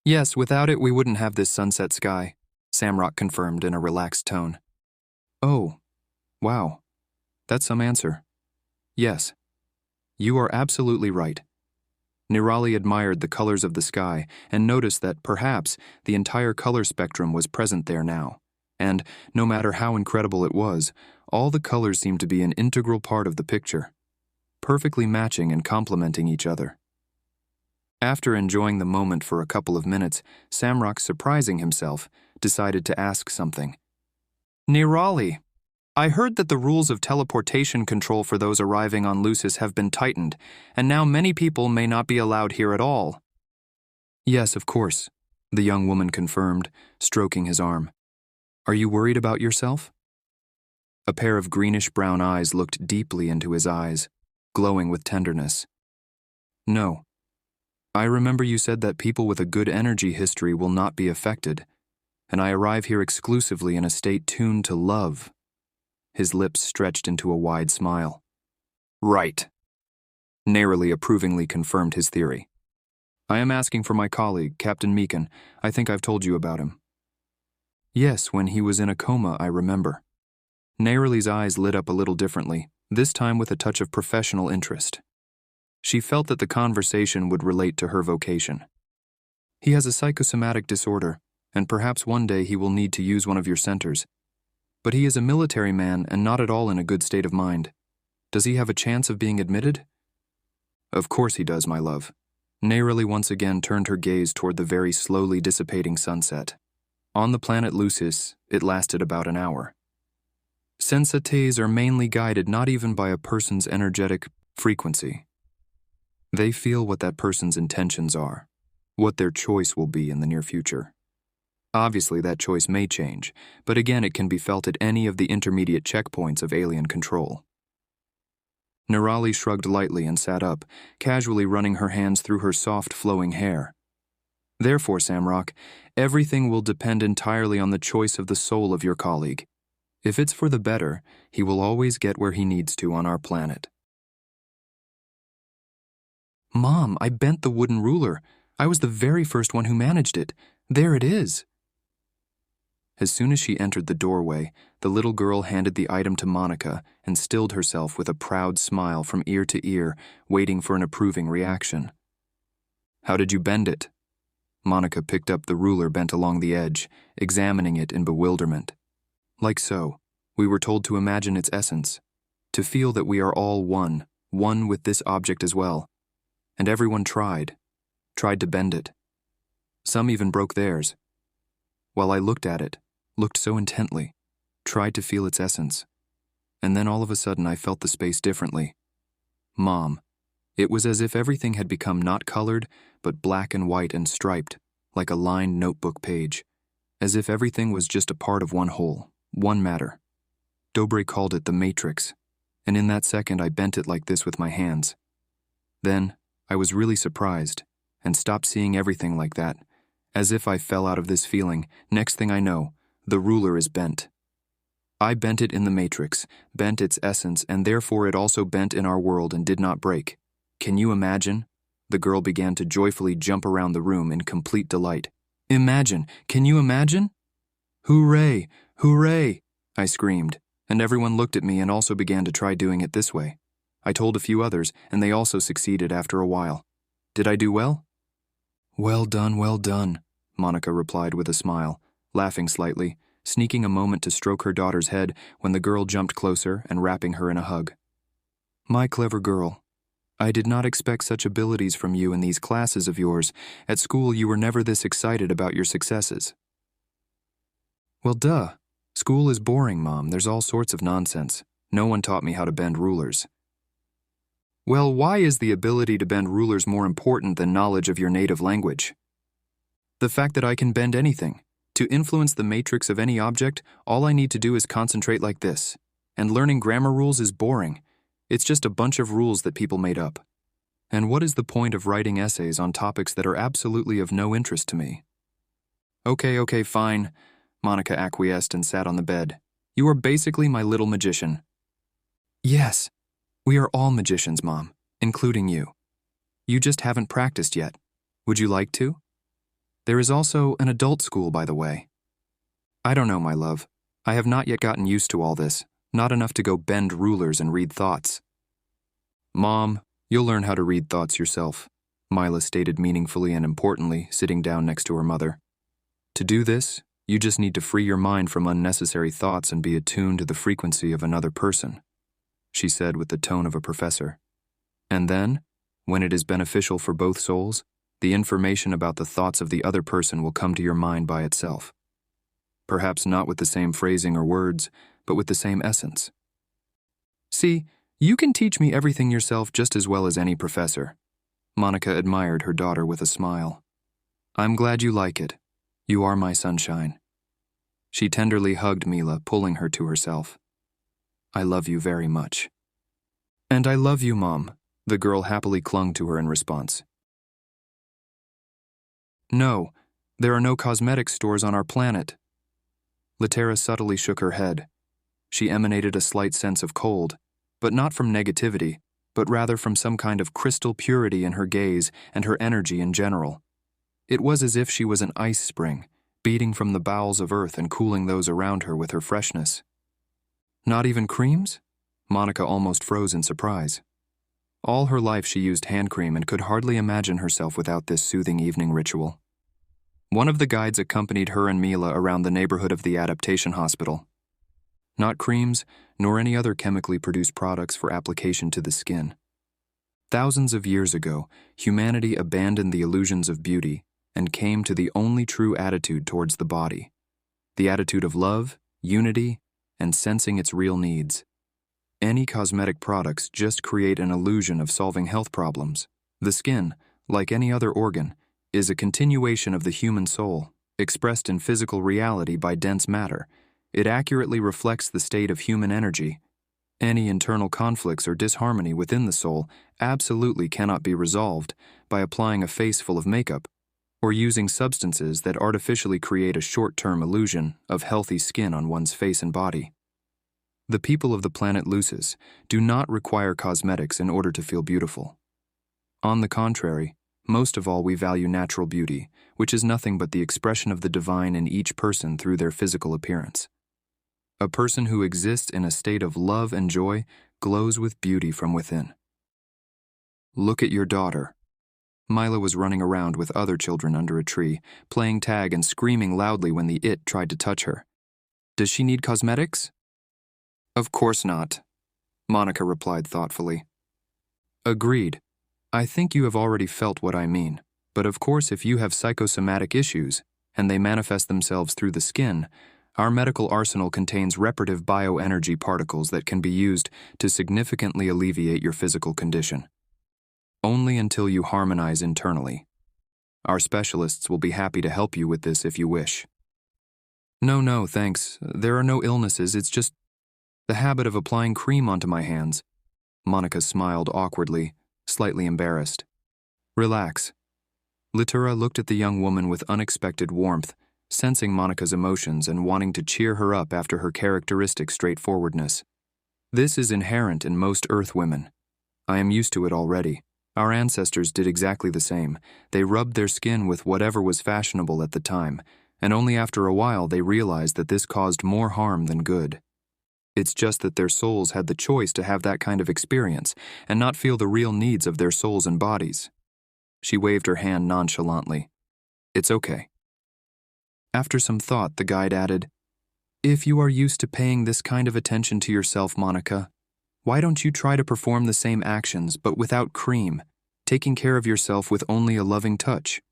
"Yes, without it we wouldn't have this sunset sky," Samrock confirmed in a relaxed tone. "Oh, wow. That's some answer. Yes, you are absolutely right." Nerali admired the colors of the sky and noticed that perhaps the entire color spectrum was present there now, and, no matter how incredible it was, all the colors seemed to be an integral part of the picture, perfectly matching and complementing each other. After enjoying the moment for a couple of minutes, Samrock, surprising himself, decided to ask something. "Nerali, I heard that the rules of teleportation control for those arriving on Lucis have been tightened, and now many people may not be allowed here at all." "Yes, of course," the young woman confirmed, stroking his arm. "Are you worried about yourself?" A pair of greenish-brown eyes looked deeply into his eyes, glowing with tenderness. "No. I remember you said that people with a good energy history will not be affected, and I arrive here exclusively in a state tuned to love." His lips stretched into a wide smile. "Right." Nerali approvingly confirmed his theory. "I am asking for my colleague, Captain Mekin. I think I've told you about him." "Yes, when he was in a coma, I remember." Nerali's eyes lit up a little differently, this time with a touch of professional interest. She felt that the conversation would relate to her vocation. "He has a psychosomatic disorder, and perhaps one day he will need to use one of your centers. But he is a military man and not at all in a good state of mind. Does he have a chance of being admitted? Of course he does, my love. Neroli once again turned her gaze toward the very slowly dissipating sunset. On the planet Lucis, it lasted about an hour. Sensates are mainly guided not even by a person's energetic frequency. They feel what that person's intentions are, what their choice will be in the near future. Obviously, that choice may change, but again it can be felt at any of the intermediate checkpoints of alien control. Neroli shrugged lightly and sat up, casually running her hands through her soft, flowing hair. Therefore, Samrock, everything will depend entirely on the choice of the soul of your colleague. If it's for the better, he will always get where he needs to on our planet. Mom, I bent the wooden ruler. I was the very first one who managed it. There it is. As soon as she entered the doorway, the little girl handed the item to Monica and stilled herself with a proud smile from ear to ear, waiting for an approving reaction. How did you bend it? Monica picked up the ruler bent along the edge, examining it in bewilderment. Like so, we were told to imagine its essence, to feel that we are all one with this object as well. And everyone tried to bend it. Some even broke theirs. While I looked at it, looked so intently, tried to feel its essence, and then all of a sudden I felt the space differently. Mom, it was as if everything had become not colored, but black and white and striped, like a lined notebook page, as if everything was just a part of one whole, one matter. Dobre called it the Matrix, and in that second I bent it like this with my hands. Then, I was really surprised, and stopped seeing everything like that. As if I fell out of this feeling, next thing I know, the ruler is bent. I bent it in the Matrix, bent its essence, and therefore it also bent in our world and did not break. Can you imagine? The girl began to joyfully jump around the room in complete delight. Imagine! Can you imagine? Hooray! Hooray! I screamed, and everyone looked at me and also began to try doing it this way. I told a few others, and they also succeeded after a while. Did I do well? Well done, Monica replied with a smile, laughing slightly, sneaking a moment to stroke her daughter's head when the girl jumped closer and wrapping her in a hug. My clever girl. I did not expect such abilities from you in these classes of yours. At school, you were never this excited about your successes. Well, duh. School is boring, Mom. There's all sorts of nonsense. No one taught me how to bend rulers. Well, why is the ability to bend rulers more important than knowledge of your native language? The fact that I can bend anything. To influence the matrix of any object, all I need to do is concentrate like this. And learning grammar rules is boring. It's just a bunch of rules that people made up. And what is the point of writing essays on topics that are absolutely of no interest to me? Okay, fine. Monica acquiesced and sat on the bed. You are basically my little magician. Yes. We are all magicians, Mom, including you. You just haven't practiced yet. Would you like to? There is also an adult school, by the way. I don't know, my love. I have not yet gotten used to all this, not enough to go bend rulers and read thoughts. Mom, you'll learn how to read thoughts yourself, Mila stated meaningfully and importantly, sitting down next to her mother. To do this, you just need to free your mind from unnecessary thoughts and be attuned to the frequency of another person, she said with the tone of a professor. And then, when it is beneficial for both souls, the information about the thoughts of the other person will come to your mind by itself. Perhaps not with the same phrasing or words, but with the same essence. See, you can teach me everything yourself just as well as any professor. Monica admired her daughter with a smile. I'm glad you like it. You are my sunshine. She tenderly hugged Mila, pulling her to herself. I love you very much. And I love you, Mom. The girl happily clung to her in response. No, there are no cosmetics stores on our planet. Latera subtly shook her head. She emanated a slight sense of cold, but not from negativity, but rather from some kind of crystal purity in her gaze and her energy in general. It was as if she was an ice spring, beating from the bowels of earth and cooling those around her with her freshness. Not even creams? Monica almost froze in surprise. All her life she used hand cream and could hardly imagine herself without this soothing evening ritual. One of the guides accompanied her and Mila around the neighborhood of the adaptation hospital. not creams, nor any other chemically produced products for application to the skin. Thousands of years ago, humanity abandoned the illusions of beauty and came to the only true attitude towards the body, the attitude of love, unity, and sensing its real needs. Any cosmetic products just create an illusion of solving health problems. The skin, like any other organ, is a continuation of the human soul, expressed in physical reality by dense matter. It accurately reflects the state of human energy. Any internal conflicts or disharmony within the soul absolutely cannot be resolved by applying a face full of makeup or using substances that artificially create a short-term illusion of healthy skin on one's face and body. The people of the planet Lucis do not require cosmetics in order to feel beautiful. On the contrary, most of all we value natural beauty, which is nothing but the expression of the divine in each person through their physical appearance. A person who exists in a state of love and joy glows with beauty from within. Look at your daughter. Mila was running around with other children under a tree, playing tag and screaming loudly when the it tried to touch her. Does she need cosmetics? Of course not, Monica replied thoughtfully. Agreed. I think you have already felt what I mean, but of course if you have psychosomatic issues, and they manifest themselves through the skin, our medical arsenal contains reparative bioenergy particles that can be used to significantly alleviate your physical condition. Only until you harmonize internally. Our specialists will be happy to help you with this if you wish. No, thanks. There are no illnesses, it's just the habit of applying cream onto my hands. Monica smiled awkwardly, slightly embarrassed. Relax. Litura looked at the young woman with unexpected warmth, sensing Monica's emotions and wanting to cheer her up after her characteristic straightforwardness. This is inherent in most Earth women. I am used to it already. Our ancestors did exactly the same. They rubbed their skin with whatever was fashionable at the time, and only after a while they realized that this caused more harm than good. It's just that their souls had the choice to have that kind of experience and not feel the real needs of their souls and bodies. She waved her hand nonchalantly. It's okay. After some thought, the guide added, If you are used to paying this kind of attention to yourself, Monica, why don't you try to perform the same actions but without cream, taking care of yourself with only a loving touch?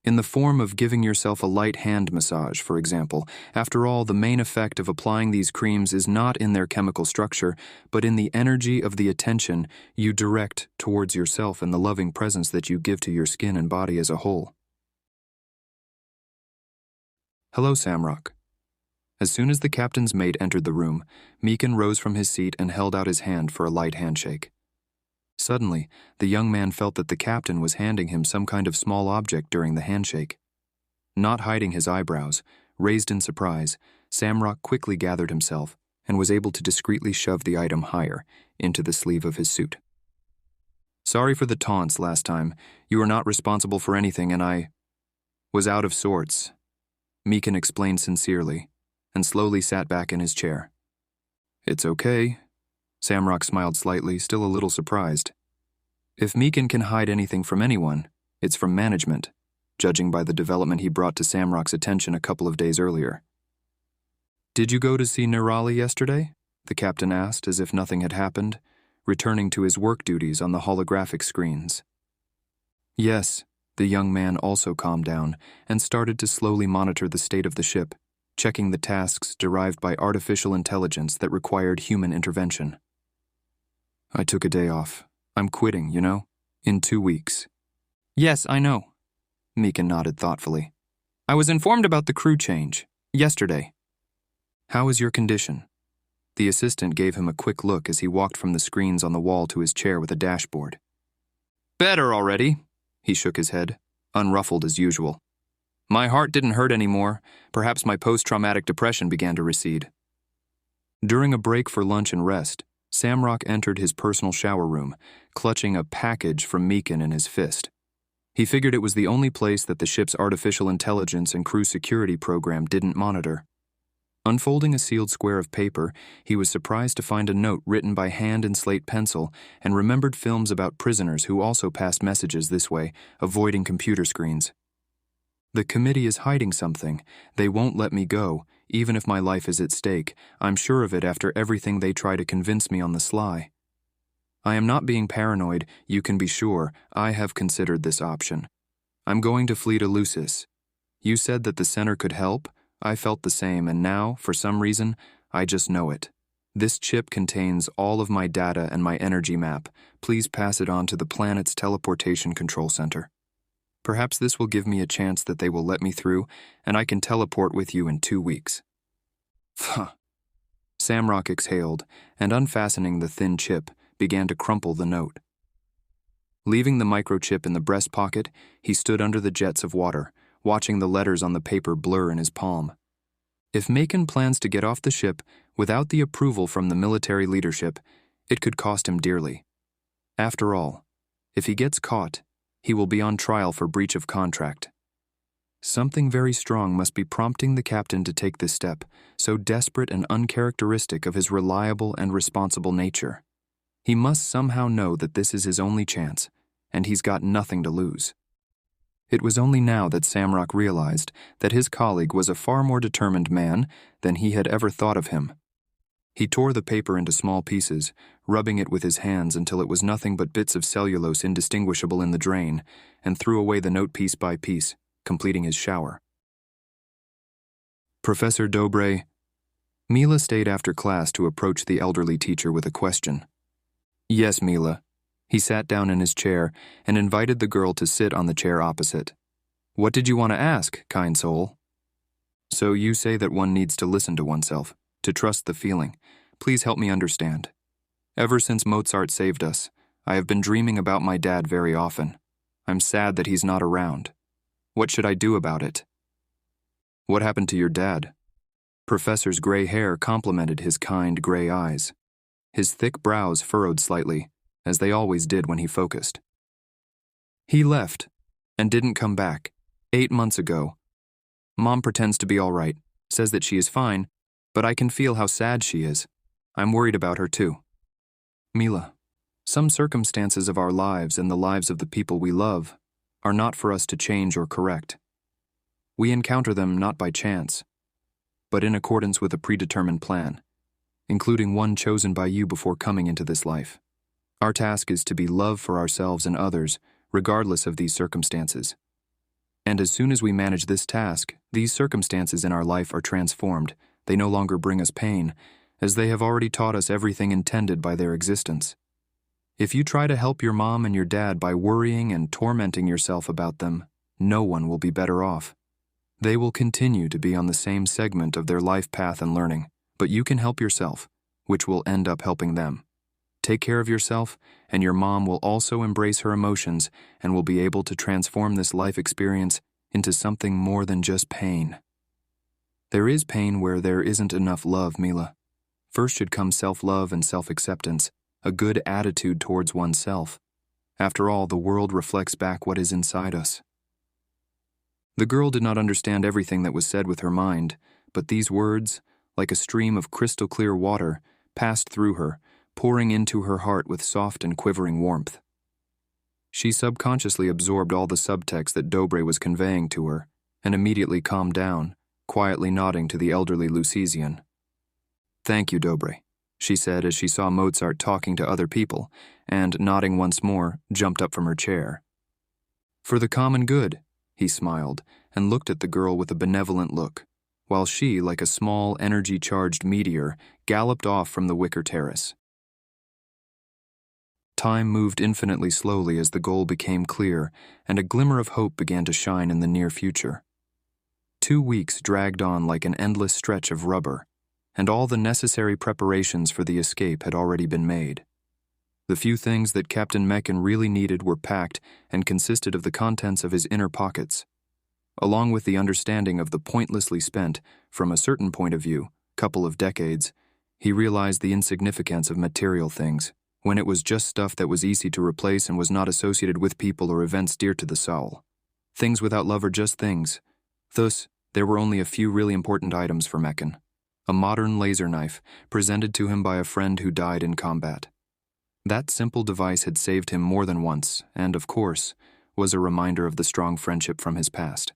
In the form of giving yourself a light hand massage, for example. After all, the main effect of applying these creams is not in their chemical structure, but in the energy of the attention you direct towards yourself and the loving presence that you give to your skin and body as a whole. Hello, Samrock. As soon as the captain's mate entered the room, Meekin rose from his seat and held out his hand for a light handshake. Suddenly, the young man felt that the captain was handing him some kind of small object during the handshake. Not hiding his eyebrows, raised in surprise, Samrock quickly gathered himself and was able to discreetly shove the item higher into the sleeve of his suit. Sorry for the taunts last time. You were not responsible for anything and I was out of sorts, Meekin explained sincerely, and slowly sat back in his chair. It's okay. Samrock smiled slightly, still a little surprised. If Meekin can hide anything from anyone, it's from management, judging by the development he brought to Samrock's attention a couple of days earlier. Did you go to see Nirali yesterday? The captain asked, as if nothing had happened, returning to his work duties on the holographic screens. Yes, the young man also calmed down and started to slowly monitor the state of the ship, checking the tasks derived by artificial intelligence that required human intervention. I took a day off. I'm quitting, you know, in 2 weeks. Yes, I know. Meekin nodded thoughtfully. I was informed about the crew change, yesterday. How is your condition? The assistant gave him a quick look as he walked from the screens on the wall to his chair with a dashboard. Better already, he shook his head, unruffled as usual. My heart didn't hurt anymore. Perhaps my post-traumatic depression began to recede. During a break for lunch and rest, Samrock entered his personal shower room, clutching a package from Meekin in his fist. He figured it was the only place that the ship's artificial intelligence and crew security program didn't monitor. Unfolding a sealed square of paper, he was surprised to find a note written by hand in slate pencil and remembered films about prisoners who also passed messages this way, avoiding computer screens. The committee is hiding something. They won't let me go. even if my life is at stake. I'm sure of it after everything they try to convince me on the sly. I am not being paranoid, you can be sure. I have considered this option. I'm going to flee to Lucis. You said that the center could help. I felt the same, and now, for some reason, I just know it. This chip contains all of my data and my energy map. Please pass it on to the planet's teleportation control center. Perhaps this will give me a chance that they will let me through, and I can teleport with you in 2 weeks. Samrock exhaled, and unfastening the thin chip, began to crumple the note. Leaving the microchip in the breast pocket, he stood under the jets of water, watching the letters on the paper blur in his palm. If Macon plans to get off the ship without the approval from the military leadership, it could cost him dearly. After all, if he gets caught, he will be on trial for breach of contract. Something very strong must be prompting the captain to take this step, so desperate and uncharacteristic of his reliable and responsible nature. He must somehow know that this is his only chance, and he's got nothing to lose. It was only now that Samrock realized that his colleague was a far more determined man than he had ever thought of him. He tore the paper into small pieces, rubbing it with his hands until it was nothing but bits of cellulose indistinguishable in the drain, and threw away the note piece by piece, completing his shower. Professor Dobre. Mila stayed after class to approach the elderly teacher with a question. Yes, Mila. He sat down in his chair and invited the girl to sit on the chair opposite. What did you want to ask, kind soul? So you say that one needs to listen to oneself, to trust the feeling. Please help me understand. Ever since Mozart saved us, I have been dreaming about my dad very often. I'm sad that he's not around. What should I do about it? What happened to your dad? Professor's gray hair complemented his kind gray eyes. His thick brows furrowed slightly, as they always did when he focused. He left, and didn't come back, 8 months ago. Mom pretends to be all right, says that she is fine, but I can feel how sad she is. I'm worried about her too. Mila, some circumstances of our lives and the lives of the people we love are not for us to change or correct. We encounter them not by chance, but in accordance with a predetermined plan, including one chosen by you before coming into this life. Our task is to be love for ourselves and others, regardless of these circumstances. And as soon as we manage this task, these circumstances in our life are transformed. They no longer bring us pain, as they have already taught us everything intended by their existence. If you try to help your mom and your dad by worrying and tormenting yourself about them, no one will be better off. They will continue to be on the same segment of their life path and learning, but you can help yourself, which will end up helping them. Take care of yourself, and your mom will also embrace her emotions and will be able to transform this life experience into something more than just pain. There is pain where there isn't enough love, Mila. First should come self-love and self-acceptance, a good attitude towards oneself. After all, the world reflects back what is inside us. The girl did not understand everything that was said with her mind, but these words, like a stream of crystal-clear water, passed through her, pouring into her heart with soft and quivering warmth. She subconsciously absorbed all the subtext that Dobre was conveying to her, and immediately calmed down, quietly nodding to the elderly Lucisian. Thank you, Dobre, she said as she saw Mozart talking to other people, and, nodding once more, jumped up from her chair. For the common good, he smiled, and looked at the girl with a benevolent look, while she, like a small, energy-charged meteor, galloped off from the wicker terrace. Time moved infinitely slowly as the goal became clear, and a glimmer of hope began to shine in the near future. 2 weeks dragged on like an endless stretch of rubber, and all the necessary preparations for the escape had already been made. The few things that Captain Meccan really needed were packed and consisted of the contents of his inner pockets. Along with the understanding of the pointlessly spent, from a certain point of view, couple of decades, he realized the insignificance of material things, when it was just stuff that was easy to replace and was not associated with people or events dear to the soul. Things without love are just things. Thus, there were only a few really important items for Meccan. A modern laser knife, presented to him by a friend who died in combat. That simple device had saved him more than once, and, of course, was a reminder of the strong friendship from his past.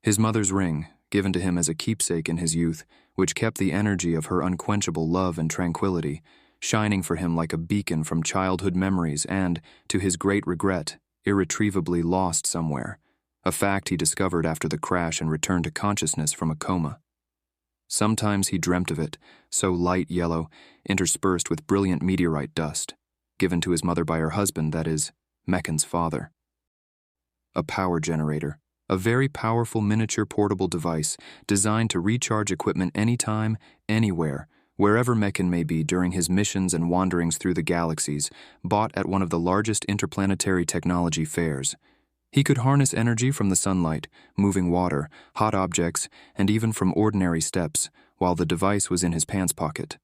His mother's ring, given to him as a keepsake in his youth, which kept the energy of her unquenchable love and tranquility, shining for him like a beacon from childhood memories and, to his great regret, irretrievably lost somewhere, a fact he discovered after the crash and returned to consciousness from a coma. Sometimes he dreamt of it, so light yellow, interspersed with brilliant meteorite dust, given to his mother by her husband, that is, Mechan's father. A power generator, a very powerful miniature portable device designed to recharge equipment anytime, anywhere, wherever Mechan may be during his missions and wanderings through the galaxies, bought at one of the largest interplanetary technology fairs. He could harness energy from the sunlight, moving water, hot objects, and even from ordinary steps, while the device was in his pants pocket.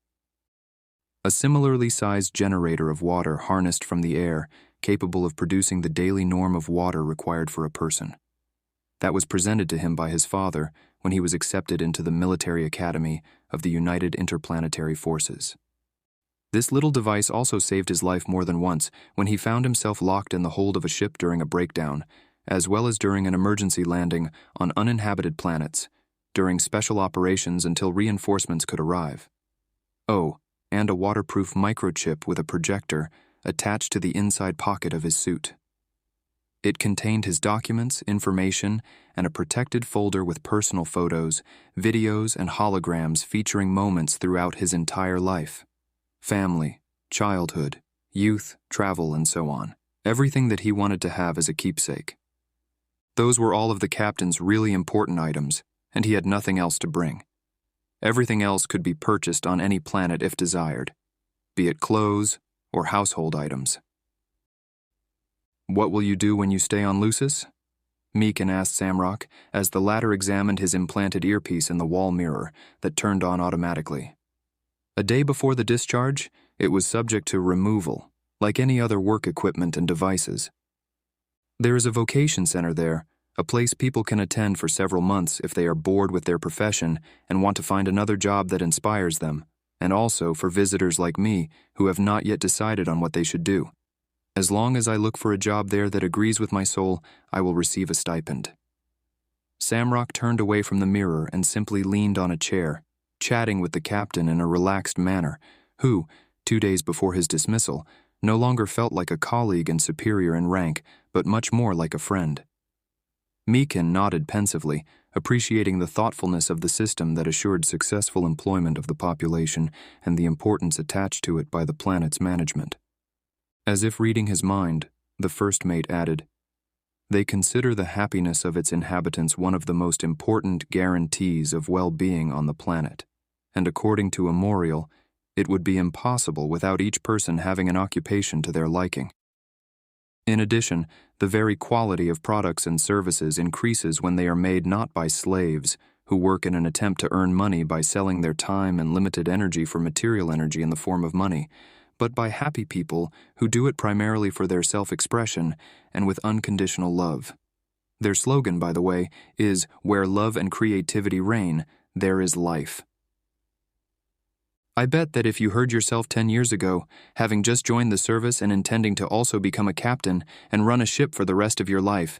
A similarly sized generator of water harnessed from the air, capable of producing the daily norm of water required for a person. That was presented to him by his father when he was accepted into the military academy of the United Interplanetary Forces. This little device also saved his life more than once when he found himself locked in the hold of a ship during a breakdown, as well as during an emergency landing on uninhabited planets, during special operations until reinforcements could arrive. Oh, and a waterproof microchip with a projector attached to the inside pocket of his suit. It contained his documents, information, and a protected folder with personal photos, videos, and holograms featuring moments throughout his entire life. Family, childhood, youth, travel, and so on. Everything that he wanted to have as a keepsake. Those were all of the captain's really important items, and he had nothing else to bring. Everything else could be purchased on any planet if desired, be it clothes or household items. "What will you do when you stay on Lucis?" Mechan asked Samrock as the latter examined his implanted earpiece in the wall mirror that turned on automatically. A day before the discharge, it was subject to removal, like any other work equipment and devices. There is a vocation center there, a place people can attend for several months if they are bored with their profession and want to find another job that inspires them, and also for visitors like me who have not yet decided on what they should do. As long as I look for a job there that agrees with my soul, I will receive a stipend. Samrock turned away from the mirror and simply leaned on a chair, chatting with the captain in a relaxed manner, who, 2 days before his dismissal, no longer felt like a colleague and superior in rank, but much more like a friend. Mechan nodded pensively, appreciating the thoughtfulness of the system that assured successful employment of the population and the importance attached to it by the planet's management. As if reading his mind, the first mate added, "They consider the happiness of its inhabitants one of the most important guarantees of well-being on the planet, and according to a memorial, it would be impossible without each person having an occupation to their liking. In addition, the very quality of products and services increases when they are made not by slaves who work in an attempt to earn money by selling their time and limited energy for material energy in the form of money, but by happy people who do it primarily for their self-expression and with unconditional love. Their slogan, by the way, is, 'Where love and creativity reign, there is life.' I bet that if you heard yourself 10 years ago, having just joined the service and intending to also become a captain and run a ship for the rest of your life,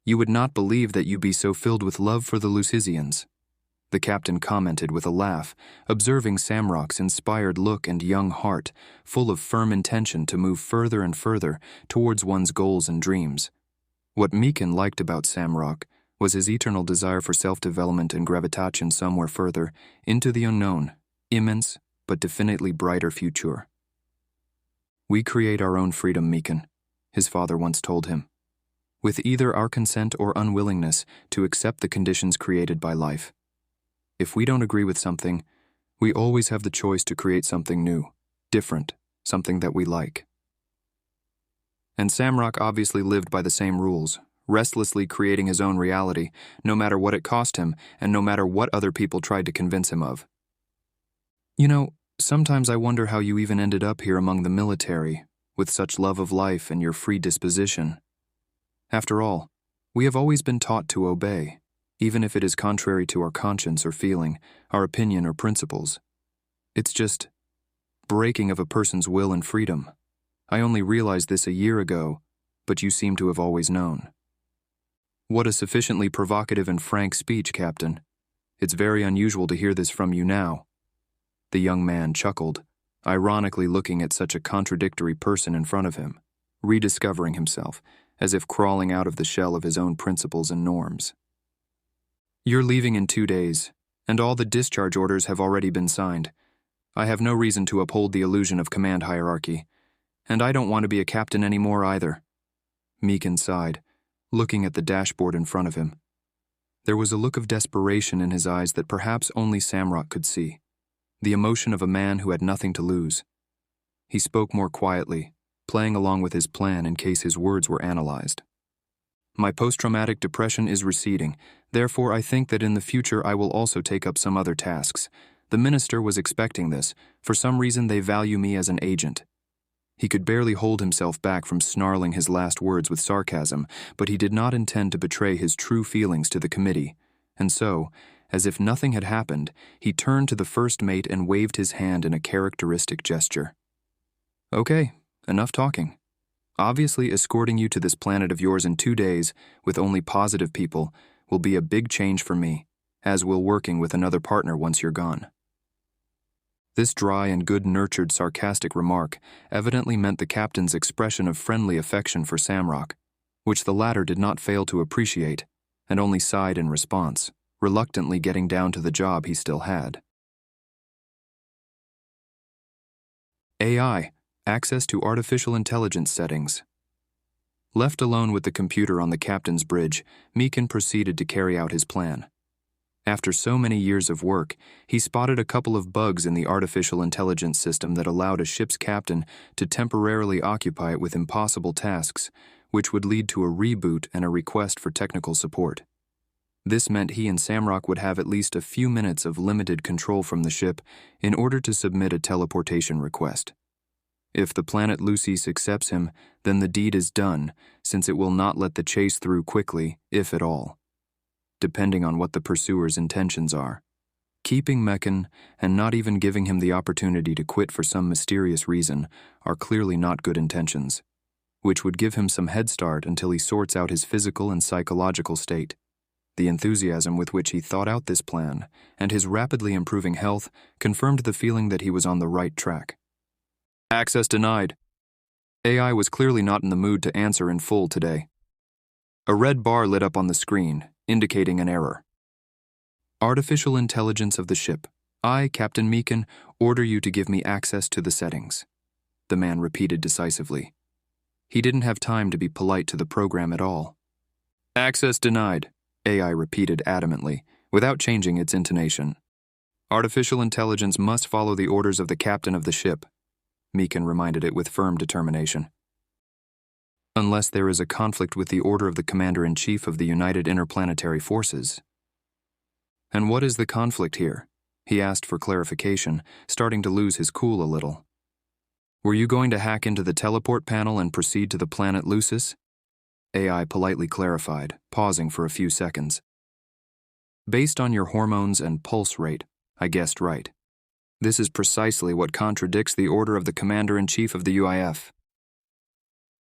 you would not believe that you be so filled with love for the Lucisians," the captain commented with a laugh, observing Samrock's inspired look and young heart, full of firm intention to move further and further towards one's goals and dreams. What Mechan liked about Samrock was his eternal desire for self-development and gravitation somewhere further, into the unknown, immense, but definitely brighter future. "We create our own freedom, Mechan," his father once told him, "with either our consent or unwillingness to accept the conditions created by life. If we don't agree with something, we always have the choice to create something new, different, something that we like." And Samrock obviously lived by the same rules, restlessly creating his own reality, no matter what it cost him and no matter what other people tried to convince him of. "You know, sometimes I wonder how you even ended up here among the military, with such love of life and your free disposition. After all, we have always been taught to obey, even if it is contrary to our conscience or feeling, our opinion or principles. It's just breaking of a person's will and freedom. I only realized this a year ago, but you seem to have always known." "What a sufficiently provocative and frank speech, Captain," It's very unusual to hear this from you now." The young man chuckled, ironically looking at such a contradictory person in front of him, rediscovering himself, as if crawling out of the shell of his own principles and norms. "You're leaving in 2 days, and all the discharge orders have already been signed. I have no reason to uphold the illusion of command hierarchy, and I don't want to be a captain anymore either." Meekin sighed, looking at the dashboard in front of him. There was a look of desperation in his eyes that perhaps only Samrock could see, the emotion of a man who had nothing to lose. He spoke more quietly, playing along with his plan in case his words were analyzed. "My post-traumatic depression is receding, therefore I think that in the future I will also take up some other tasks. The minister was expecting this. For some reason they value me as an agent." He could barely hold himself back from snarling his last words with sarcasm, but he did not intend to betray his true feelings to the committee, and so, as if nothing had happened, he turned to the first mate and waved his hand in a characteristic gesture. "Okay, enough talking. Obviously, escorting you to this planet of yours in 2 days, with only positive people, will be a big change for me, as will working with another partner once you're gone." This dry and good-natured sarcastic remark evidently meant the captain's expression of friendly affection for Samrock, which the latter did not fail to appreciate, and only sighed in response, reluctantly getting down to the job he still had. AI, access to artificial intelligence settings. Left alone with the computer on the captain's bridge, Meekin proceeded to carry out his plan. After so many years of work, he spotted a couple of bugs in the artificial intelligence system that allowed a ship's captain to temporarily occupy it with impossible tasks, which would lead to a reboot and a request for technical support. This meant he and Samrock would have at least a few minutes of limited control from the ship in order to submit a teleportation request. If the planet Lucis accepts him, then the deed is done, since it will not let the chase through quickly, if at all, depending on what the pursuer's intentions are. Keeping Mekin and not even giving him the opportunity to quit for some mysterious reason are clearly not good intentions, which would give him some head start until he sorts out his physical and psychological state. The enthusiasm with which he thought out this plan and his rapidly improving health confirmed the feeling that he was on the right track. "Access denied." AI was clearly not in the mood to answer in full today. A red bar lit up on the screen, indicating an error. "Artificial intelligence of the ship. I, Captain Meekin, order you to give me access to the settings," the man repeated decisively. He didn't have time to be polite to the program at all. "Access denied," AI repeated adamantly, without changing its intonation. "Artificial intelligence must follow the orders of the captain of the ship," Meekin reminded it with firm determination. "Unless there is a conflict with the order of the Commander-in-Chief of the United Interplanetary Forces." "And what is the conflict here?" he asked for clarification, starting to lose his cool a little. "Were you going to hack into the teleport panel and proceed to the planet Lucis?" AI politely clarified, pausing for a few seconds. "Based on your hormones and pulse rate, I guessed right. This is precisely what contradicts the order of the Commander-in-Chief of the UIF."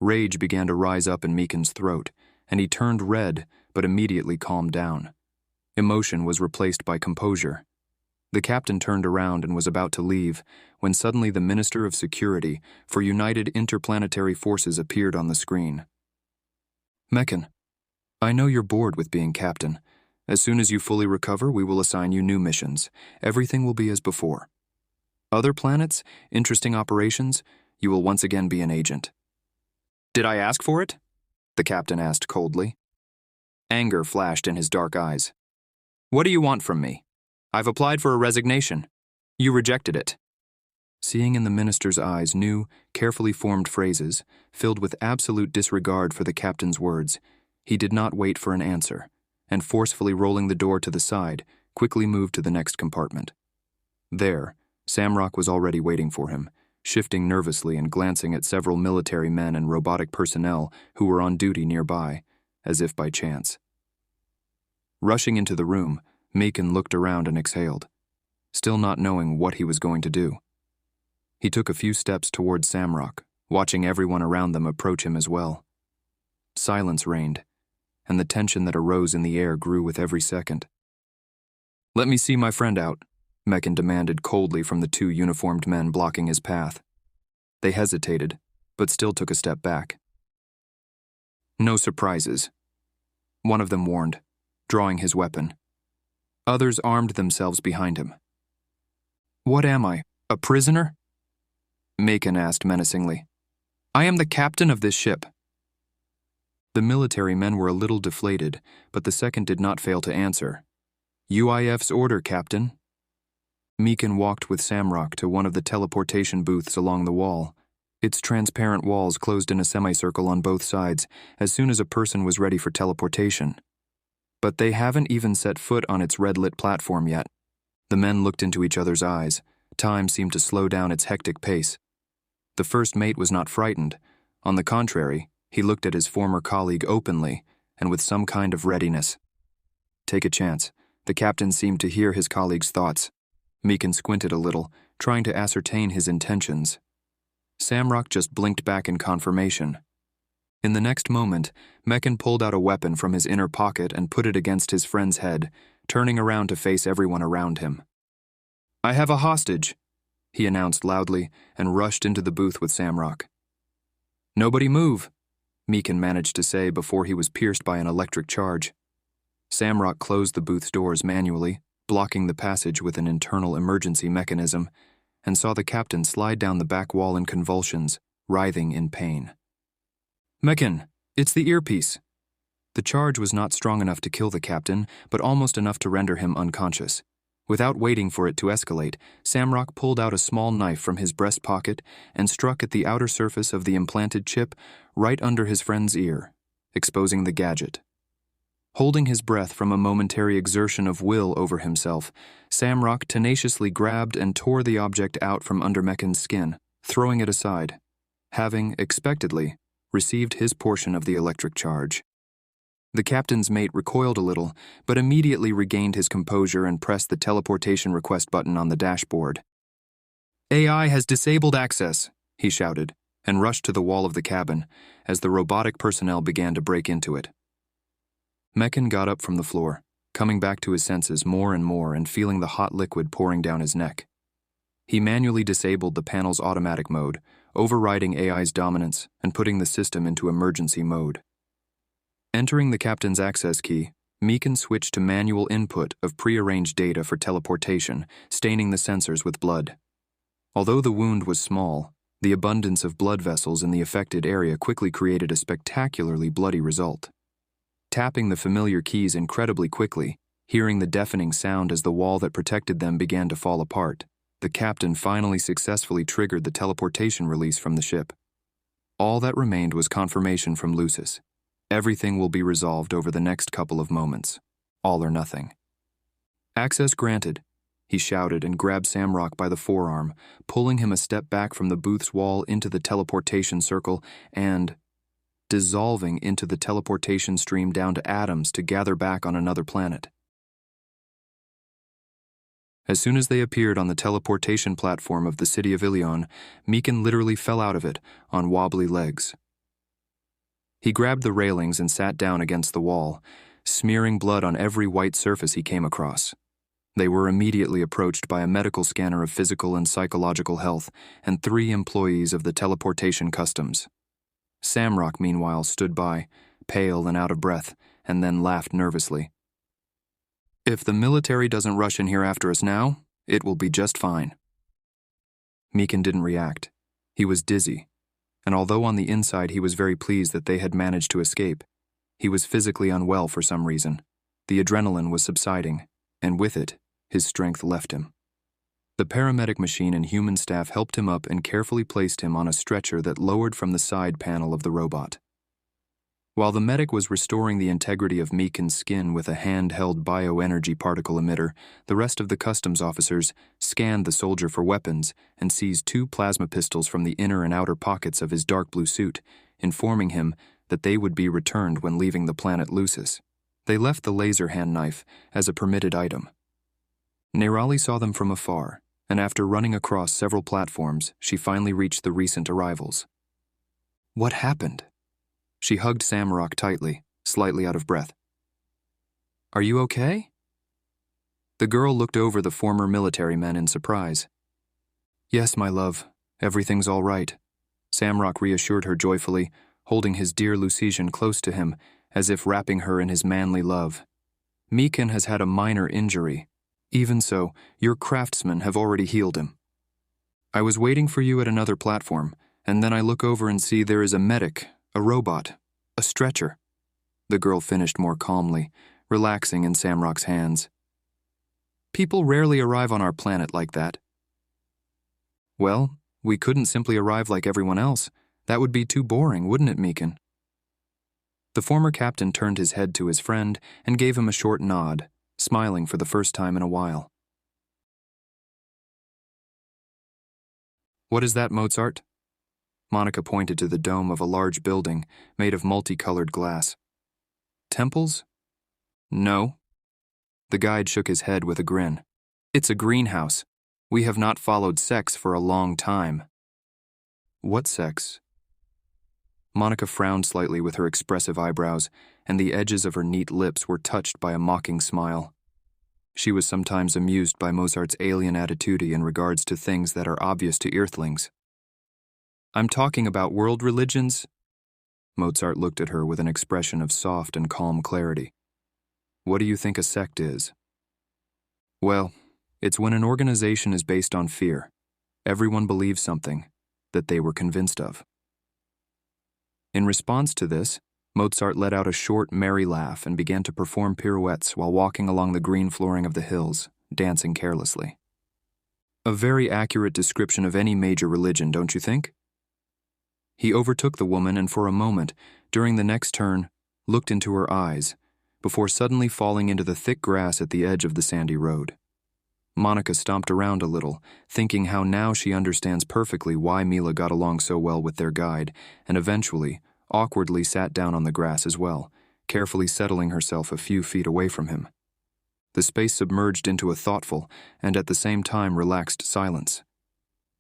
Rage began to rise up in Meekin's throat, and he turned red, but immediately calmed down. Emotion was replaced by composure. The captain turned around and was about to leave, when suddenly the Minister of Security for United Interplanetary Forces appeared on the screen. "Mekin, I know you're bored with being captain. As soon as you fully recover, we will assign you new missions. Everything will be as before. Other planets, interesting operations, you will once again be an agent." "Did I ask for it?" the captain asked coldly. Anger flashed in his dark eyes. "What do you want from me? I've applied for a resignation. You rejected it." Seeing in the minister's eyes new, carefully formed phrases, filled with absolute disregard for the captain's words, he did not wait for an answer, and forcefully rolling the door to the side, quickly moved to the next compartment. There, Samrock was already waiting for him, shifting nervously and glancing at several military men and robotic personnel who were on duty nearby, as if by chance. Rushing into the room, Meekin looked around and exhaled, still not knowing what he was going to do. He took a few steps towards Samrock, watching everyone around them approach him as well. Silence reigned, and the tension that arose in the air grew with every second. Let me see my friend out, Mekin demanded coldly from the two uniformed men blocking his path. They hesitated, but still took a step back. No surprises, one of them warned, drawing his weapon. Others armed themselves behind him. What am I, a prisoner? Mekin asked menacingly. I am the captain of this ship. The military men were a little deflated, but the second did not fail to answer. UIF's order, Captain. Mekin walked with Samrock to one of the teleportation booths along the wall. Its transparent walls closed in a semicircle on both sides as soon as a person was ready for teleportation. But they haven't even set foot on its red-lit platform yet. The men looked into each other's eyes. Time seemed to slow down its hectic pace. The first mate was not frightened. On the contrary, he looked at his former colleague openly and with some kind of readiness. Take a chance. The captain seemed to hear his colleague's thoughts. Mekin squinted a little, trying to ascertain his intentions. Samrock just blinked back in confirmation. In the next moment, Mekin pulled out a weapon from his inner pocket and put it against his friend's head, turning around to face everyone around him. I have a hostage, he announced loudly and rushed into the booth with Samrock. Nobody move, Mekin managed to say before he was pierced by an electric charge. Samrock closed the booth's doors manually, blocking the passage with an internal emergency mechanism, and saw the captain slide down the back wall in convulsions, writhing in pain. Mekin, it's the earpiece. The charge was not strong enough to kill the captain, but almost enough to render him unconscious. Without waiting for it to escalate, Samrock pulled out a small knife from his breast pocket and struck at the outer surface of the implanted chip right under his friend's ear, exposing the gadget. Holding his breath from a momentary exertion of will over himself, Samrock tenaciously grabbed and tore the object out from under Mekin's skin, throwing it aside, having, expectedly, received his portion of the electric charge. The captain's mate recoiled a little, but immediately regained his composure and pressed the teleportation request button on the dashboard. AI has disabled access, he shouted, and rushed to the wall of the cabin as the robotic personnel began to break into it. Mekin got up from the floor, coming back to his senses more and more and feeling the hot liquid pouring down his neck. He manually disabled the panel's automatic mode, overriding AI's dominance and putting the system into emergency mode. Entering the captain's access key, Mekin switched to manual input of prearranged data for teleportation, staining the sensors with blood. Although the wound was small, the abundance of blood vessels in the affected area quickly created a spectacularly bloody result. Tapping the familiar keys incredibly quickly, hearing the deafening sound as the wall that protected them began to fall apart, the captain finally successfully triggered the teleportation release from the ship. All that remained was confirmation from Lucis. Everything will be resolved over the next couple of moments. All or nothing. Access granted, he shouted and grabbed Samrock by the forearm, pulling him a step back from the booth's wall into the teleportation circle and dissolving into the teleportation stream down to atoms to gather back on another planet. As soon as they appeared on the teleportation platform of the city of Ilion, Mekin literally fell out of it on wobbly legs. He grabbed the railings and sat down against the wall, smearing blood on every white surface he came across. They were immediately approached by a medical scanner of physical and psychological health and 3 employees of the teleportation customs. Samrock, meanwhile, stood by, pale and out of breath, and then laughed nervously. If the military doesn't rush in here after us now, it will be just fine. Mekin didn't react. He was dizzy, and although on the inside he was very pleased that they had managed to escape, he was physically unwell for some reason. The adrenaline was subsiding, and with it, his strength left him. The paramedic machine and human staff helped him up and carefully placed him on a stretcher that lowered from the side panel of the robot. While the medic was restoring the integrity of Mekin's skin with a hand-held bioenergy particle emitter, the rest of the customs officers scanned the soldier for weapons and seized 2 plasma pistols from the inner and outer pockets of his dark blue suit, informing him that they would be returned when leaving the planet Lucis. They left the laser hand knife as a permitted item. Nerali saw them from afar, and after running across several platforms, she finally reached the recent arrivals. What happened? She hugged Samrock tightly, slightly out of breath. Are you okay? The girl looked over the former military men in surprise. "Yes, my love, everything's all right," Samrock reassured her joyfully, holding his dear Lucisian close to him, as if wrapping her in his manly love. "Meekin has had a minor injury. Even so, your craftsmen have already healed him. I was waiting for you at another platform, and then I look over and see there is a medic, a robot, a stretcher." The girl finished more calmly, relaxing in Samrock's hands. "People rarely arrive on our planet like that." "Well, we couldn't simply arrive like everyone else. That would be too boring, wouldn't it, Meekin?" The former captain turned his head to his friend and gave him a short nod, smiling for the first time in a while. "What is that, Mozart?" Monica pointed to the dome of a large building made of multicolored glass. "Temples?" "No." The guide shook his head with a grin. "It's a greenhouse. We have not followed sex for a long time." "What sex?" Monica frowned slightly with her expressive eyebrows, and the edges of her neat lips were touched by a mocking smile. She was sometimes amused by Mozart's alien attitude in regards to things that are obvious to earthlings. "I'm talking about world religions." Mozart looked at her with an expression of soft and calm clarity. "What do you think a sect is?" "Well, it's when an organization is based on fear. Everyone believes something that they were convinced of." In response to this, Mozart let out a short, merry laugh and began to perform pirouettes while walking along the green flooring of the hills, dancing carelessly. A very accurate description of any major religion, don't you think? He overtook the woman and for a moment, during the next turn, looked into her eyes, before suddenly falling into the thick grass at the edge of the sandy road. Monica stomped around a little, thinking how now she understands perfectly why Mila got along so well with their guide, and eventually, awkwardly sat down on the grass as well, carefully settling herself a few feet away from him. The space submerged into a thoughtful and at the same time relaxed silence.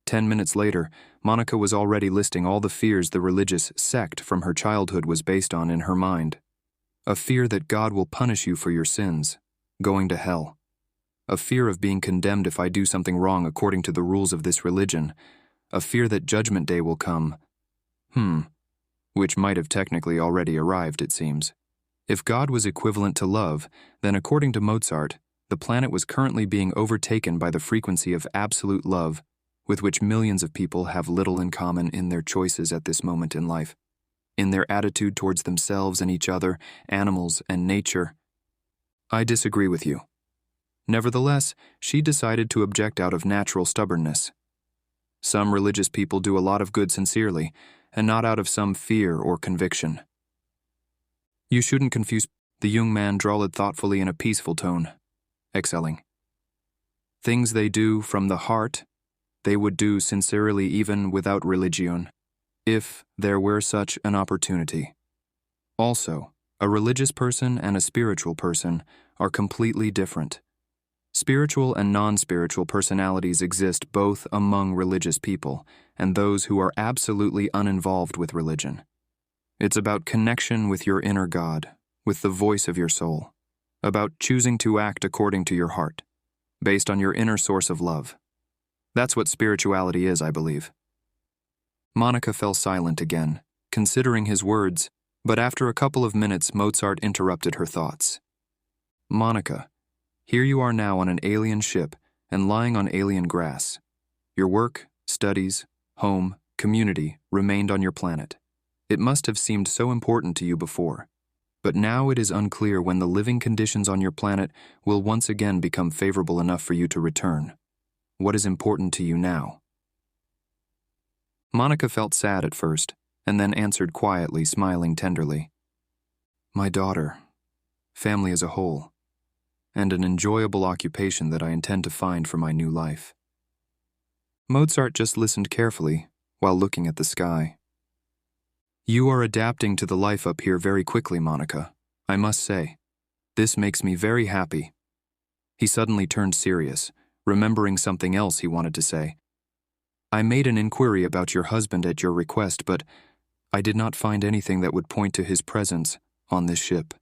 10 minutes later, Monica was already listing all the fears the religious sect from her childhood was based on in her mind. A fear that God will punish you for your sins, going to hell. A fear of being condemned if I do something wrong according to the rules of this religion. A fear that Judgment Day will come. Which might have technically already arrived, it seems. If God was equivalent to love, then according to Mozart, the planet was currently being overtaken by the frequency of absolute love, with which millions of people have little in common in their choices at this moment in life, in their attitude towards themselves and each other, animals and nature. I disagree with you. Nevertheless, she decided to object out of natural stubbornness. Some religious people do a lot of good sincerely, and not out of some fear or conviction. You shouldn't confuse, the young man drawled thoughtfully in a peaceful tone, exhaling. Things they do from the heart, they would do sincerely even without religion, if there were such an opportunity. Also, a religious person and a spiritual person are completely different. Spiritual and non-spiritual personalities exist both among religious people and those who are absolutely uninvolved with religion. It's about connection with your inner God, with the voice of your soul, about choosing to act according to your heart, based on your inner source of love. That's what spirituality is, I believe. Monica fell silent again, considering his words, but after a couple of minutes, Mozart interrupted her thoughts. Monica, here you are now on an alien ship and lying on alien grass. Your work, studies, home, community remained on your planet. It must have seemed so important to you before, but now it is unclear when the living conditions on your planet will once again become favorable enough for you to return. What is important to you now? Monica felt sad at first, and then answered quietly, smiling tenderly. My daughter, family as a whole, and an enjoyable occupation that I intend to find for my new life. Mozart just listened carefully while looking at the sky. You are adapting to the life up here very quickly, Monica, I must say. This makes me very happy. He suddenly turned serious, remembering something else he wanted to say. I made an inquiry about your husband at your request, but I did not find anything that would point to his presence on this ship.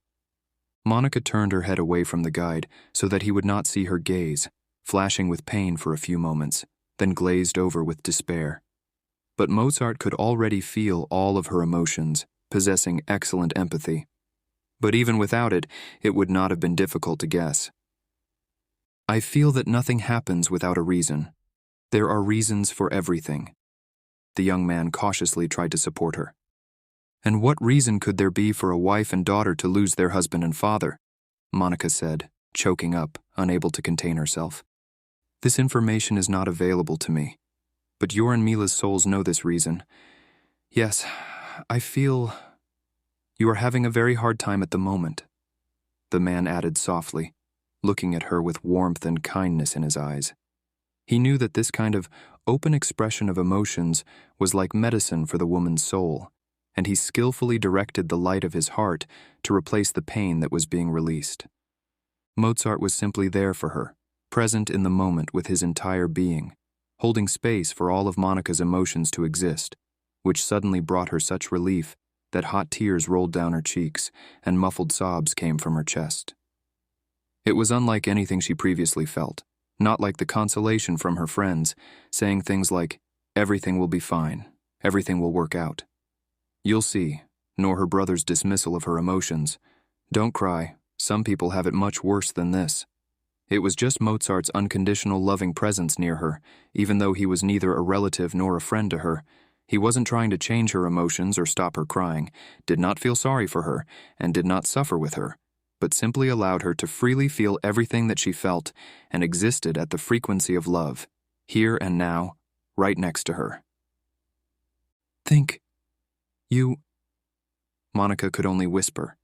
Monica turned her head away from the guide so that he would not see her gaze, flashing with pain for a few moments, then glazed over with despair. But Mozart could already feel all of her emotions, possessing excellent empathy. But even without it, it would not have been difficult to guess. I feel that nothing happens without a reason. There are reasons for everything. The young man cautiously tried to support her. And what reason could there be for a wife and daughter to lose their husband and father? Monica said, choking up, unable to contain herself. This information is not available to me, but your and Mila's souls know this reason. Yes, I feel you are having a very hard time at the moment, the man added softly, looking at her with warmth and kindness in his eyes. He knew that this kind of open expression of emotions was like medicine for the woman's soul, and he skillfully directed the light of his heart to replace the pain that was being released. Mozart was simply there for her, present in the moment with his entire being, holding space for all of Monica's emotions to exist, which suddenly brought her such relief that hot tears rolled down her cheeks and muffled sobs came from her chest. It was unlike anything she previously felt, not like the consolation from her friends, saying things like, "Everything will be fine, everything will work out. You'll see," nor her brother's dismissal of her emotions. "Don't cry, some people have it much worse than this." It was just Mozart's unconditional loving presence near her, even though he was neither a relative nor a friend to her. He wasn't trying to change her emotions or stop her crying, did not feel sorry for her, and did not suffer with her, but simply allowed her to freely feel everything that she felt and existed at the frequency of love, here and now, right next to her. You... Monica could only whisper,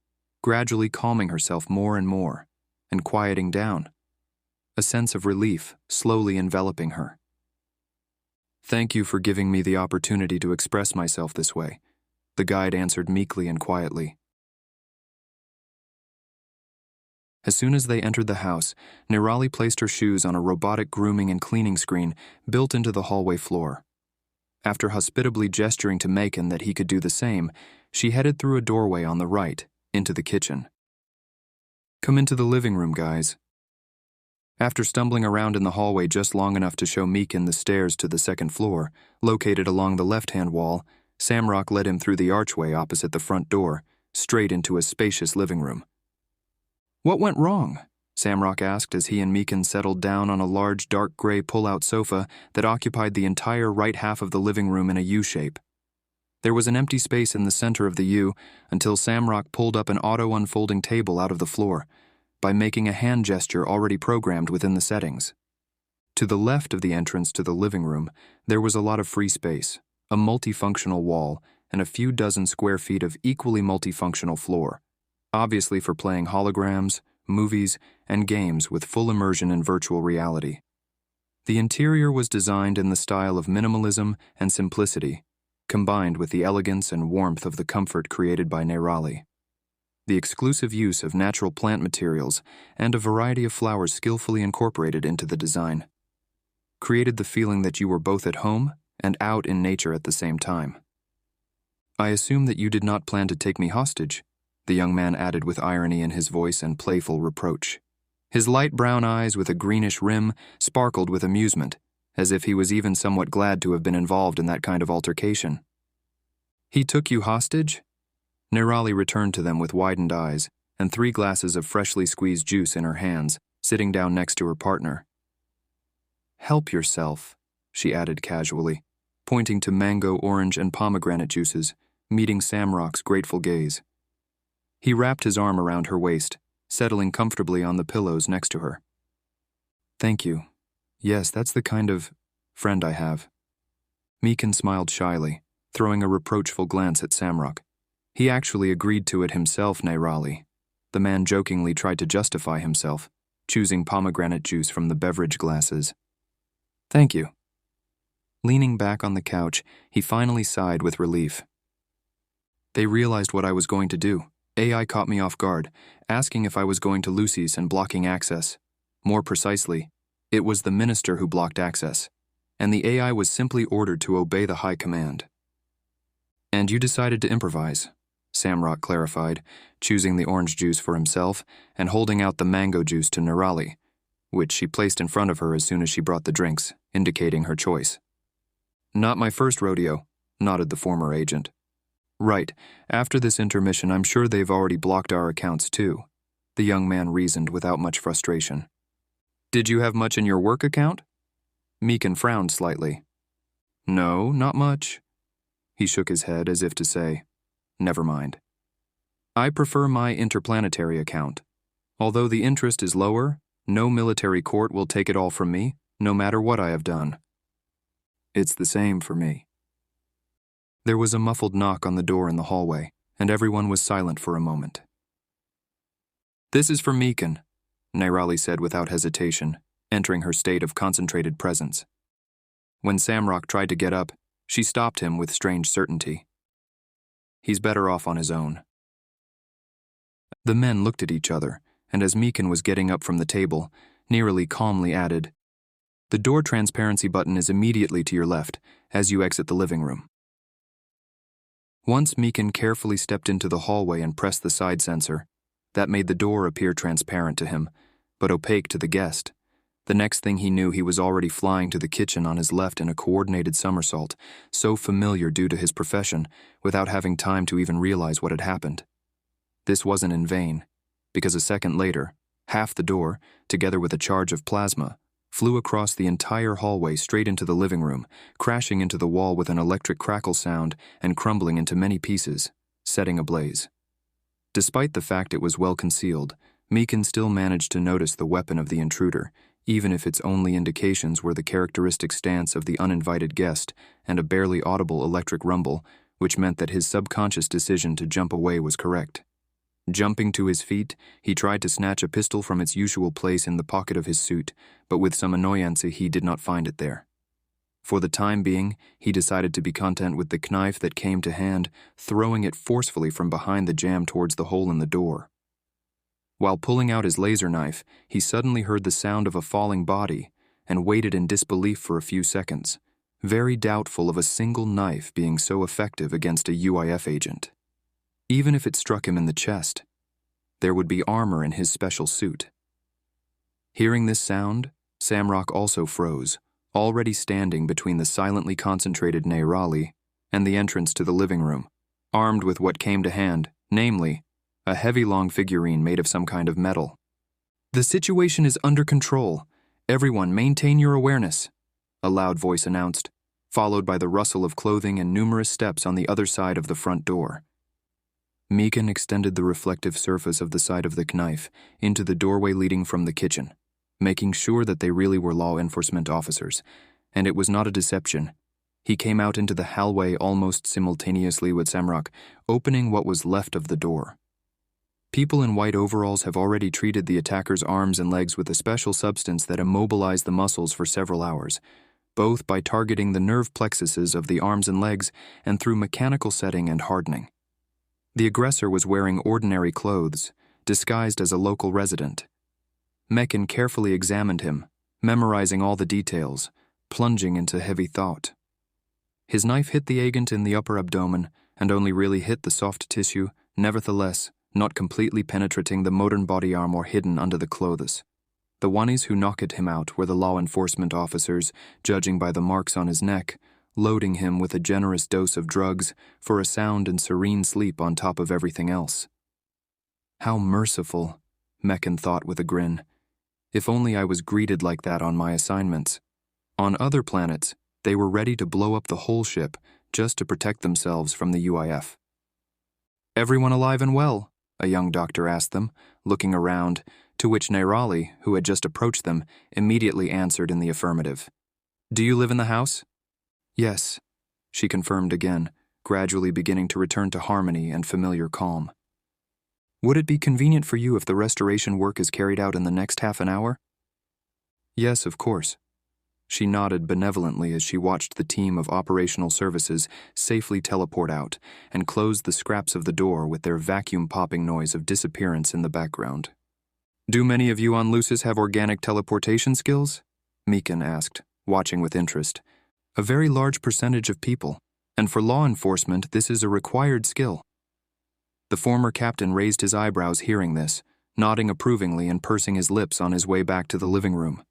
gradually calming herself more and more, and quieting down, a sense of relief slowly enveloping her. "Thank you for giving me the opportunity to express myself this way," the guide answered meekly and quietly. As soon as they entered the house, Nirali placed her shoes on a robotic grooming and cleaning screen built into the hallway floor. After hospitably gesturing to Macon that he could do the same, she headed through a doorway on the right, into the kitchen. "Come into the living room, guys." After stumbling around in the hallway just long enough to show Meekin the stairs to the second floor, located along the left-hand wall, Samrock led him through the archway opposite the front door, straight into a spacious living room. "What went wrong?" Samrock asked as he and Meekin settled down on a large dark gray pull-out sofa that occupied the entire right half of the living room in a U-shape. There was an empty space in the center of the U until Samrock pulled up an auto-unfolding table out of the floor by making a hand gesture already programmed within the settings. To the left of the entrance to the living room, there was a lot of free space, a multifunctional wall, and a few dozen square feet of equally multifunctional floor, obviously for playing holograms, movies, and games with full immersion in virtual reality. The interior was designed in the style of minimalism and simplicity, combined with the elegance and warmth of the comfort created by Nirali. The exclusive use of natural plant materials and a variety of flowers skillfully incorporated into the design created the feeling that you were both at home and out in nature at the same time. "I assume that you did not plan to take me hostage," the young man added with irony in his voice and playful reproach. His light brown eyes with a greenish rim sparkled with amusement, as if he was even somewhat glad to have been involved in that kind of altercation. "He took you hostage?" Nirali returned to them with widened eyes and 3 glasses of freshly squeezed juice in her hands, sitting down next to her partner. "Help yourself," she added casually, pointing to mango, orange, and pomegranate juices, meeting Samrock's grateful gaze. He wrapped his arm around her waist, settling comfortably on the pillows next to her. "Thank you. Yes, that's the kind of friend I have." Meekin smiled shyly, throwing a reproachful glance at Samrock. He actually agreed to it himself, Nirali. The man jokingly tried to justify himself, choosing pomegranate juice from the beverage glasses. "Thank you." Leaning back on the couch, he finally sighed with relief. "They realized what I was going to do. AI caught me off guard, asking if I was going to Lucis and blocking access. More precisely, it was the minister who blocked access, and the AI was simply ordered to obey the high command." "And you decided to improvise," Samrock clarified, choosing the orange juice for himself and holding out the mango juice to Nerali, which she placed in front of her as soon as she brought the drinks, indicating her choice. "Not my first rodeo," nodded the former agent. "Right. After this intermission, I'm sure they've already blocked our accounts too," the young man reasoned without much frustration. "Did you have much in your work account?" Meekin frowned slightly. "No, not much." He shook his head as if to say, "Never mind. I prefer my interplanetary account. Although the interest is lower, no military court will take it all from me, no matter what I have done." "It's the same for me." There was a muffled knock on the door in the hallway, and everyone was silent for a moment. "This is for Meekin," Nerali said without hesitation, entering her state of concentrated presence. When Samrock tried to get up, she stopped him with strange certainty. "He's better off on his own." The men looked at each other, and as Meekin was getting up from the table, Nerali calmly added, "The door transparency button is immediately to your left, as you exit the living room." Once Meekin carefully stepped into the hallway and pressed the side sensor. That made the door appear transparent to him, but opaque to the guest. The next thing he knew, he was already flying to the kitchen on his left in a coordinated somersault, so familiar due to his profession, without having time to even realize what had happened. This wasn't in vain, because a second later, half the door, together with a charge of plasma, flew across the entire hallway straight into the living room, crashing into the wall with an electric crackle sound and crumbling into many pieces, setting ablaze. Despite the fact it was well concealed, Meekin still managed to notice the weapon of the intruder, even if its only indications were the characteristic stance of the uninvited guest and a barely audible electric rumble, which meant that his subconscious decision to jump away was correct. Jumping to his feet, he tried to snatch a pistol from its usual place in the pocket of his suit, but with some annoyance he did not find it there. For the time being, he decided to be content with the knife that came to hand, throwing it forcefully from behind the jamb towards the hole in the door. While pulling out his laser knife, he suddenly heard the sound of a falling body and waited in disbelief for a few seconds, very doubtful of a single knife being so effective against a UIF agent. Even if it struck him in the chest, there would be armor in his special suit. Hearing this sound, Samrock also froze, already standing between the silently concentrated Nerali and the entrance to the living room, armed with what came to hand, namely, a heavy long figurine made of some kind of metal. "The situation is under control. Everyone maintain your awareness," a loud voice announced, followed by the rustle of clothing and numerous steps on the other side of the front door. Meekin extended the reflective surface of the side of the knife into the doorway leading from the kitchen, making sure that they really were law enforcement officers, and it was not a deception. He came out into the hallway almost simultaneously with Samrock, opening what was left of the door. People in white overalls have already treated the attacker's arms and legs with a special substance that immobilized the muscles for several hours, both by targeting the nerve plexuses of the arms and legs and through mechanical setting and hardening. The aggressor was wearing ordinary clothes, disguised as a local resident. Mekin carefully examined him, memorizing all the details, plunging into heavy thought. His knife hit the agent in the upper abdomen and only really hit the soft tissue, nevertheless, not completely penetrating the modern body armor hidden under the clothes. The ones who knocked him out were the law enforcement officers, judging by the marks on his neck, loading him with a generous dose of drugs for a sound and serene sleep on top of everything else. How merciful, Mekin thought with a grin. If only I was greeted like that on my assignments. On other planets, they were ready to blow up the whole ship just to protect themselves from the UIF. "Everyone alive and well?" a young doctor asked them, looking around, to which Nerali, who had just approached them, immediately answered in the affirmative. "Do you live in the house?" "Yes," she confirmed again, gradually beginning to return to harmony and familiar calm. "Would it be convenient for you if the restoration work is carried out in the next half an hour?" "Yes, of course." She nodded benevolently as she watched the team of operational services safely teleport out and close the scraps of the door with their vacuum-popping noise of disappearance in the background. "Do many of you on Lucis have organic teleportation skills?" Meekin asked, watching with interest. "A very large percentage of people, and for law enforcement this is a required skill." The former captain raised his eyebrows hearing this, nodding approvingly and pursing his lips on his way back to the living room.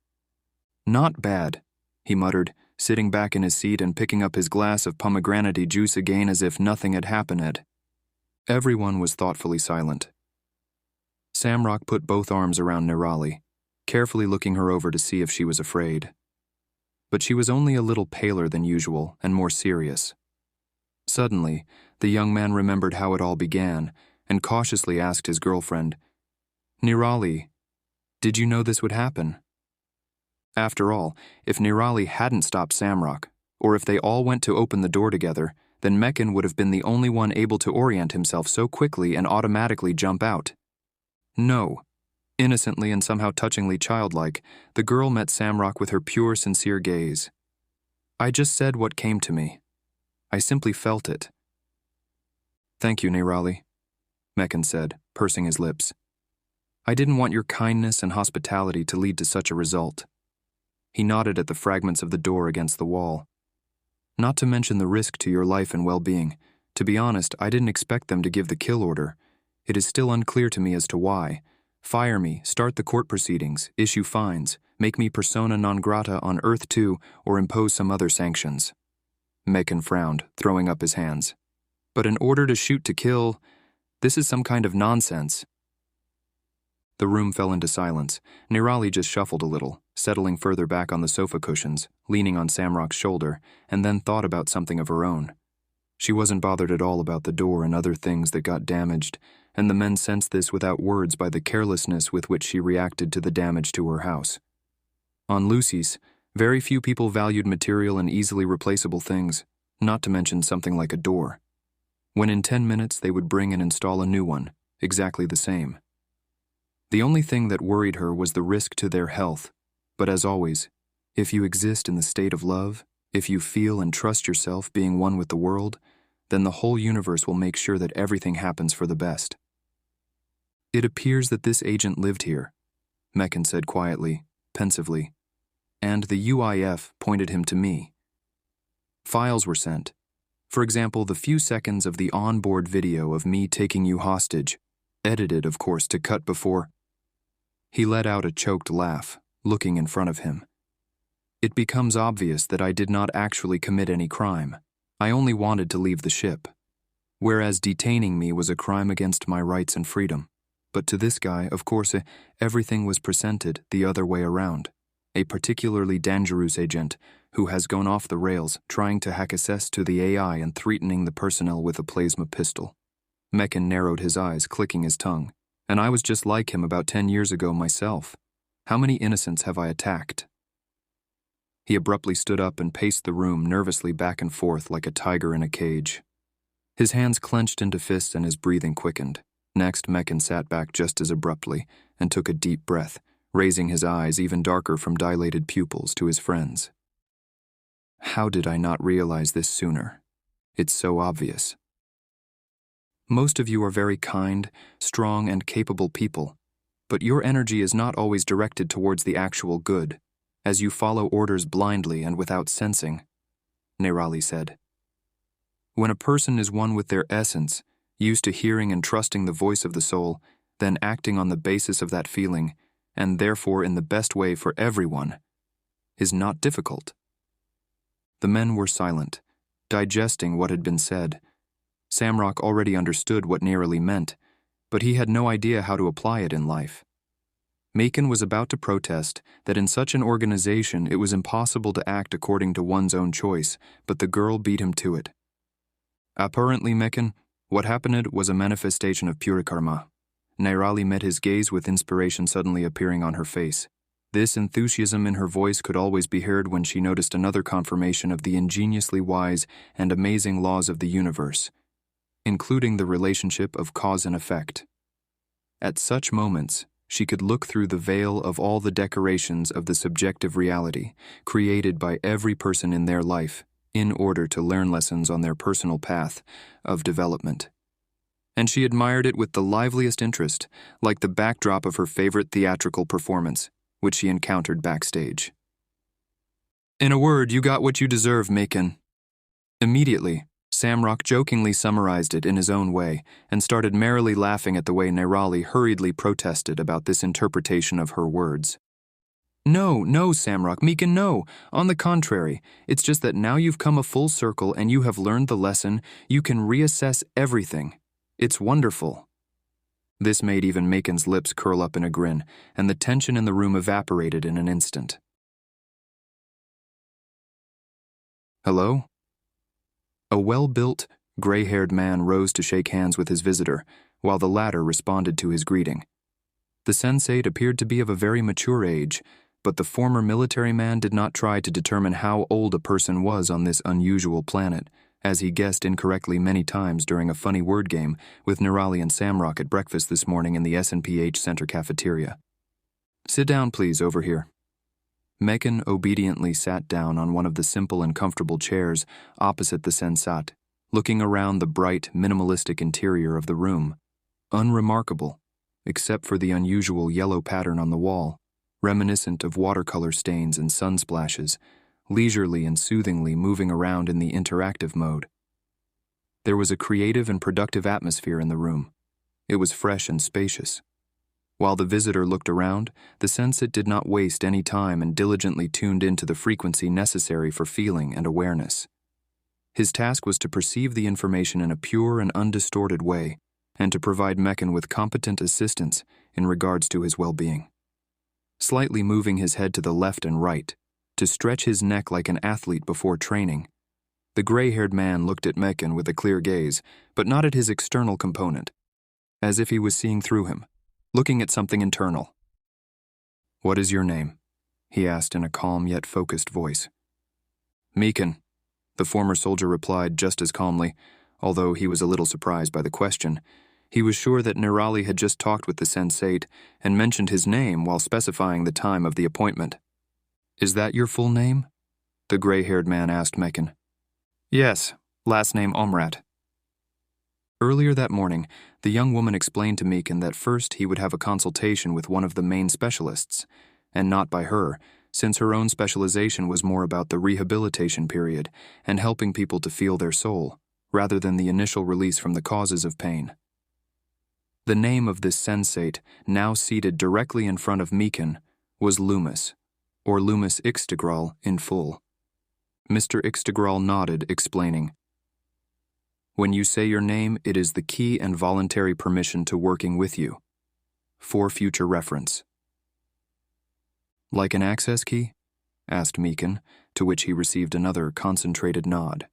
"Not bad," he muttered, sitting back in his seat and picking up his glass of pomegranate juice again as if nothing had happened. Everyone was thoughtfully silent. Samrock put both arms around Nirali, carefully looking her over to see if she was afraid. But she was only a little paler than usual and more serious. Suddenly, the young man remembered how it all began and cautiously asked his girlfriend, "Nirali, did you know this would happen?" After all, if Nirali hadn't stopped Samrock, or if they all went to open the door together, then Meccan would have been the only one able to orient himself so quickly and automatically jump out. No. Innocently and somehow touchingly childlike, the girl met Samrock with her pure, sincere gaze. "I just said what came to me. I simply felt it." "Thank you, Nirali," Meccan said, pursing his lips. "I didn't want your kindness and hospitality to lead to such a result." He nodded at the fragments of the door against the wall. "Not to mention the risk to your life and well-being. To be honest, I didn't expect them to give the kill order. It is still unclear to me as to why. Fire me, start the court proceedings, issue fines, make me persona non grata on Earth 2, or impose some other sanctions." Meccan frowned, throwing up his hands. "But in order to shoot to kill, this is some kind of nonsense." The room fell into silence. Nirali just shuffled a little, settling further back on the sofa cushions, leaning on Samrock's shoulder, and then thought about something of her own. She wasn't bothered at all about the door and other things that got damaged, and the men sensed this without words by the carelessness with which she reacted to the damage to her house. On Lucis, very few people valued material and easily replaceable things, not to mention something like a door. When in 10 minutes they would bring and install a new one, exactly the same. The only thing that worried her was the risk to their health, but as always, if you exist in the state of love, if you feel and trust yourself being one with the world, then the whole universe will make sure that everything happens for the best. "It appears that this agent lived here," Meccan said quietly, pensively, "and the UIF pointed him to me. Files were sent. For example, the few seconds of the onboard video of me taking you hostage, edited, of course, to cut before—" He let out a choked laugh, looking in front of him. "It becomes obvious that I did not actually commit any crime. I only wanted to leave the ship. Whereas detaining me was a crime against my rights and freedom. But to this guy, of course, everything was presented the other way around. A particularly dangerous agent who has gone off the rails, trying to hack access to the AI and threatening the personnel with a plasma pistol." Meccan narrowed his eyes, clicking his tongue. "And I was just like him about 10 years ago myself. How many innocents have I attacked?" He abruptly stood up and paced the room nervously back and forth like a tiger in a cage. His hands clenched into fists and his breathing quickened. Next, Meccan sat back just as abruptly and took a deep breath, raising his eyes even darker from dilated pupils to his friends. "How did I not realize this sooner? It's so obvious. Most of you are very kind, strong, and capable people, but your energy is not always directed towards the actual good, as you follow orders blindly and without sensing," Nirali said. "When a person is one with their essence, used to hearing and trusting the voice of the soul, then acting on the basis of that feeling, and therefore in the best way for everyone, is not difficult." The men were silent, digesting what had been said. Samrock already understood what Nirali meant, but he had no idea how to apply it in life. Meccan was about to protest that in such an organization it was impossible to act according to one's own choice, but the girl beat him to it. "Apparently, Meccan, what happened was a manifestation of pure karma." Nirali met his gaze with inspiration suddenly appearing on her face. This enthusiasm in her voice could always be heard when she noticed another confirmation of the ingeniously wise and amazing laws of the universe, including the relationship of cause and effect. At such moments, she could look through the veil of all the decorations of the subjective reality created by every person in their life in order to learn lessons on their personal path of development. And she admired it with the liveliest interest, like the backdrop of her favorite theatrical performance, which she encountered backstage. "In a word, you got what you deserve, Meccan." Immediately, Samrock jokingly summarized it in his own way and started merrily laughing at the way Nerali hurriedly protested about this interpretation of her words. No, Samrock, Meekin, no. On the contrary, it's just that now you've come a full circle and you have learned the lesson, you can reassess everything. It's wonderful. This made even Meekin's lips curl up in a grin, and the tension in the room evaporated in an instant. Hello? A well-built, gray-haired man rose to shake hands with his visitor, while the latter responded to his greeting. The sensate appeared to be of a very mature age, but the former military man did not try to determine how old a person was on this unusual planet, as he guessed incorrectly many times during a funny word game with Nerali and Samrock at breakfast this morning in the S&PH Center cafeteria. Sit down, please, over here. Mekin obediently sat down on one of the simple and comfortable chairs opposite the sensat, looking around the bright, minimalistic interior of the room. Unremarkable, except for the unusual yellow pattern on the wall, reminiscent of watercolor stains and sun splashes, leisurely and soothingly moving around in the interactive mode. There was a creative and productive atmosphere in the room. It was fresh and spacious. While the visitor looked around, the sensate did not waste any time and diligently tuned into the frequency necessary for feeling and awareness. His task was to perceive the information in a pure and undistorted way, and to provide Mekin with competent assistance in regards to his well-being. Slightly moving his head to the left and right, to stretch his neck like an athlete before training, the gray-haired man looked at Mekin with a clear gaze, but not at his external component, as if he was seeing through him, looking at something internal. "What is your name?" he asked in a calm yet focused voice. "Mekin," the former soldier replied just as calmly, although he was a little surprised by the question. He was sure that Nerali had just talked with the sensate and mentioned his name while specifying the time of the appointment. "Is that your full name?" the gray-haired man asked Mekin. "Yes, last name Omrat." Earlier that morning, the young woman explained to Mekin that first he would have a consultation with one of the main specialists, and not by her, since her own specialization was more about the rehabilitation period and helping people to feel their soul, rather than the initial release from the causes of pain. The name of this sensate, now seated directly in front of Mekin, was Loomis, or Loomis Ixtigral in full. Mr. Ixtigral nodded, explaining, "When you say your name, it is the key and voluntary permission to working with you. For future reference." "Like an access key?" asked Mekin, to which he received another concentrated nod.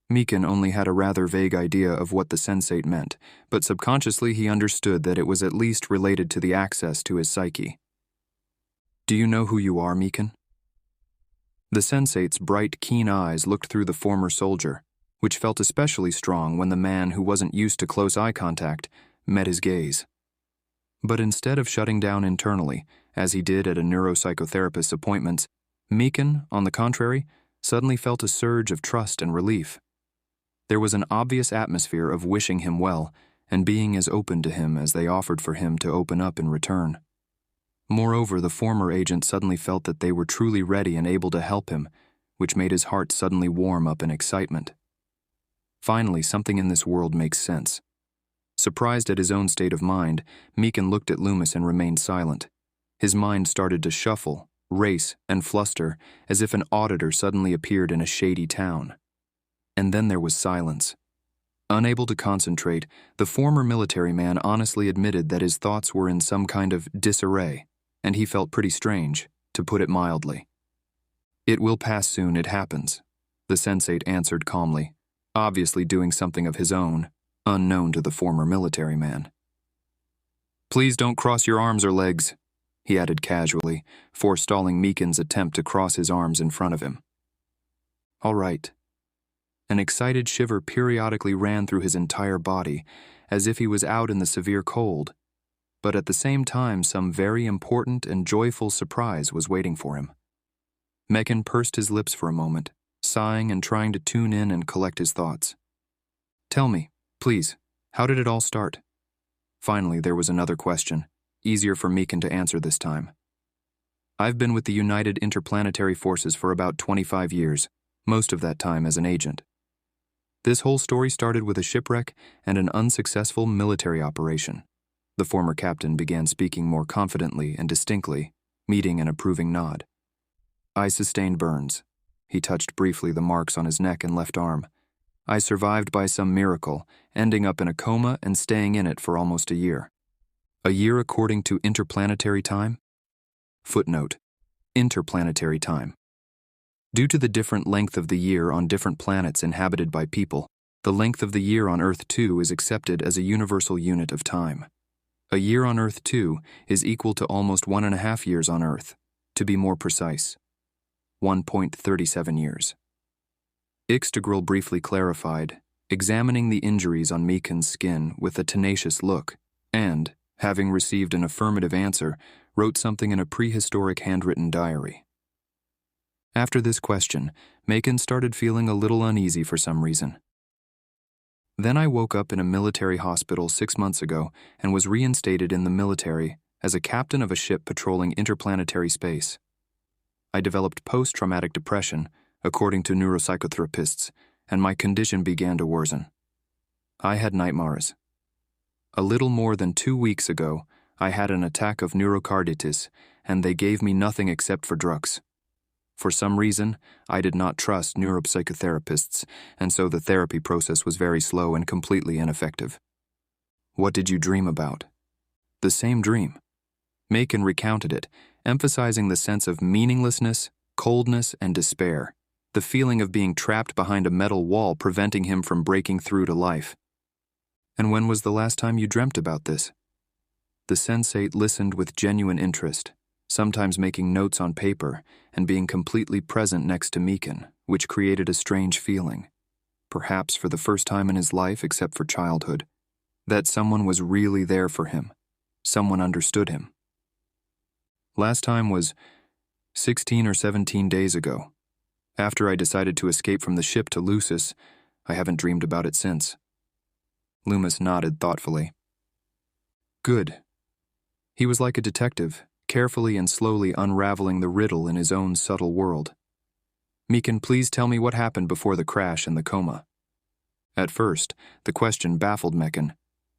Mekin only had a rather vague idea of what the sensate meant, but subconsciously he understood that it was at least related to the access to his psyche. "Do you know who you are, Mekin?" The sensate's bright, keen eyes looked through the former soldier, which felt especially strong when the man who wasn't used to close eye contact met his gaze. But instead of shutting down internally, as he did at a neuropsychotherapist's appointments, Mekin, on the contrary, suddenly felt a surge of trust and relief. There was an obvious atmosphere of wishing him well and being as open to him as they offered for him to open up in return. Moreover, the former agent suddenly felt that they were truly ready and able to help him, which made his heart suddenly warm up in excitement. Finally, something in this world makes sense. Surprised at his own state of mind, Mekin looked at Loomis and remained silent. His mind started to shuffle, race, and fluster as if an auditor suddenly appeared in a shady town. And then there was silence. Unable to concentrate, the former military man honestly admitted that his thoughts were in some kind of disarray, and he felt pretty strange, to put it mildly. "It will pass soon, it happens," the sensate answered calmly, obviously doing something of his own, unknown to the former military man. "Please don't cross your arms or legs," he added casually, forestalling Mekin's attempt to cross his arms in front of him. "All right." An excited shiver periodically ran through his entire body, as if he was out in the severe cold, but at the same time some very important and joyful surprise was waiting for him. Mekin pursed his lips for a moment, sighing and trying to tune in and collect his thoughts. "Tell me, please, how did it all start?" Finally, there was another question, easier for Mekin to answer this time. "I've been with the United Interplanetary Forces for about 25 years, most of that time as an agent." This whole story started with a shipwreck and an unsuccessful military operation. The former captain began speaking more confidently and distinctly, meeting an approving nod. I sustained burns. He touched briefly the marks on his neck and left arm. I survived by some miracle, ending up in a coma and staying in it for almost a year. A year according to interplanetary time? Footnote: interplanetary time. Due to the different length of the year on different planets inhabited by people, the length of the year on Earth 2 is accepted as a universal unit of time. A year on Earth 2 is equal to almost 1.5 years on Earth, to be more precise, 1.37 years. Ixtegral briefly clarified, examining the injuries on Meekin's skin with a tenacious look, and, having received an affirmative answer, wrote something in a prehistoric handwritten diary. After this question, Meekin started feeling a little uneasy for some reason. Then I woke up in a military hospital 6 months ago and was reinstated in the military as a captain of a ship patrolling interplanetary space. I developed post-traumatic depression, according to neuropsychotherapists, and my condition began to worsen. I had nightmares. A little more than 2 weeks ago, I had an attack of neurocarditis, and they gave me nothing except for drugs. For some reason, I did not trust neuropsychotherapists, and so the therapy process was very slow and completely ineffective. What did you dream about? The same dream. Meekin recounted it, emphasizing the sense of meaninglessness, coldness, and despair, the feeling of being trapped behind a metal wall preventing him from breaking through to life. And when was the last time you dreamt about this? The sensate listened with genuine interest, sometimes making notes on paper and being completely present next to Meekin, which created a strange feeling, perhaps for the first time in his life except for childhood, that someone was really there for him, someone understood him. Last time was 16 or 17 days ago. After I decided to escape from the ship to Lucis, I haven't dreamed about it since. Loomis nodded thoughtfully. Good. He was like a detective, carefully and slowly unraveling the riddle in his own subtle world. Meekin, please tell me what happened before the crash and the coma. At first, the question baffled Meekin,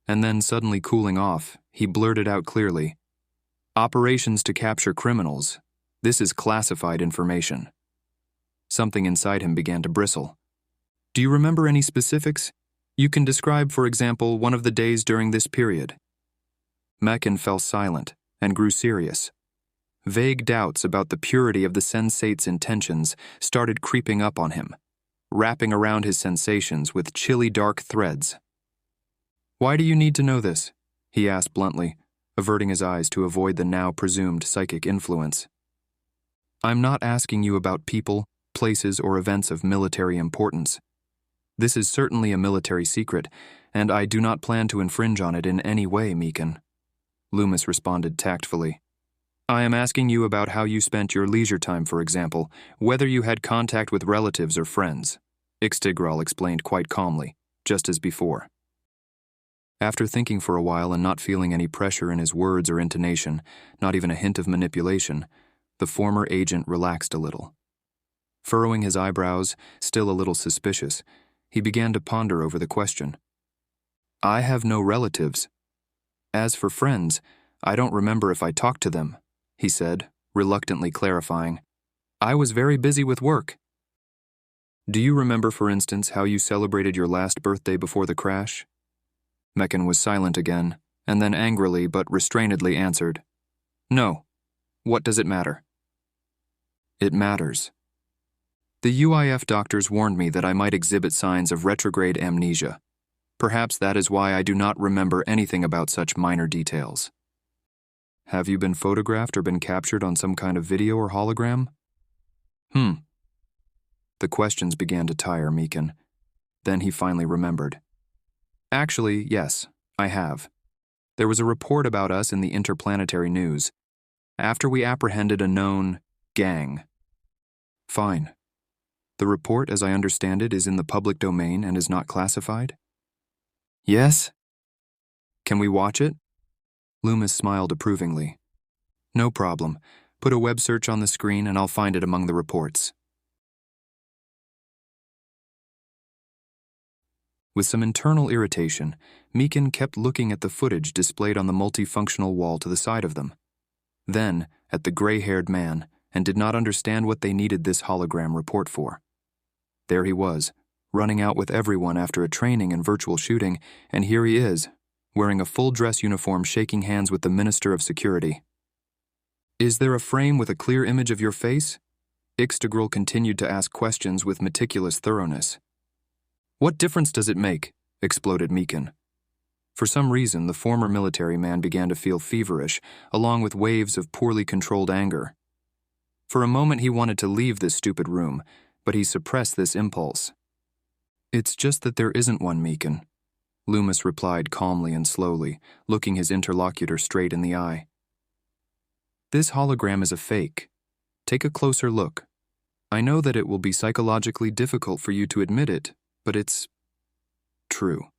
and then suddenly cooling off, he blurted out clearly, "Operations to capture criminals. This is classified information." Something inside him began to bristle. Do you remember any specifics? You can describe, for example, one of the days during this period. Meekin fell silent and grew serious. Vague doubts about the purity of the sensate's intentions started creeping up on him, wrapping around his sensations with chilly dark threads. Why do you need to know this? He asked bluntly, averting his eyes to avoid the now presumed psychic influence. I'm not asking you about people, places, or events of military importance. This is certainly a military secret, and I do not plan to infringe on it in any way, Meekin. Loomis responded tactfully. I am asking you about how you spent your leisure time, for example, whether you had contact with relatives or friends. Ixtegral explained quite calmly, just as before. After thinking for a while and not feeling any pressure in his words or intonation, not even a hint of manipulation, the former agent relaxed a little. Furrowing his eyebrows, still a little suspicious, he began to ponder over the question. I have no relatives. As for friends, I don't remember if I talked to them, he said, reluctantly clarifying. I was very busy with work. Do you remember, for instance, how you celebrated your last birthday before the crash? Meekin was silent again, and then angrily but restrainedly answered, No. What does it matter? It matters. The UIF doctors warned me that I might exhibit signs of retrograde amnesia. Perhaps that is why I do not remember anything about such minor details. Have you been photographed or been captured on some kind of video or hologram? The questions began to tire Meekin. Then he finally remembered. Actually, yes, I have. There was a report about us in the interplanetary news, after we apprehended a known gang. Fine. The report, as I understand it, is in the public domain and is not classified? Yes? Can we watch it? Loomis smiled approvingly. No problem. Put a web search on the screen and I'll find it among the reports. With some internal irritation, Meekin kept looking at the footage displayed on the multifunctional wall to the side of them, then at the gray-haired man, and did not understand what they needed this hologram report for. There he was, running out with everyone after a training in virtual shooting, and here he is, wearing a full-dress uniform, shaking hands with the Minister of Security. "Is there a frame with a clear image of your face?" Ixtigril continued to ask questions with meticulous thoroughness. "What difference does it make?" exploded Meekin. For some reason, the former military man began to feel feverish, along with waves of poorly controlled anger. For a moment he wanted to leave this stupid room, but he suppressed this impulse. "It's just that there isn't one, Meekin," Loomis replied calmly and slowly, looking his interlocutor straight in the eye. "This hologram is a fake. Take a closer look. I know that it will be psychologically difficult for you to admit it, but it's true."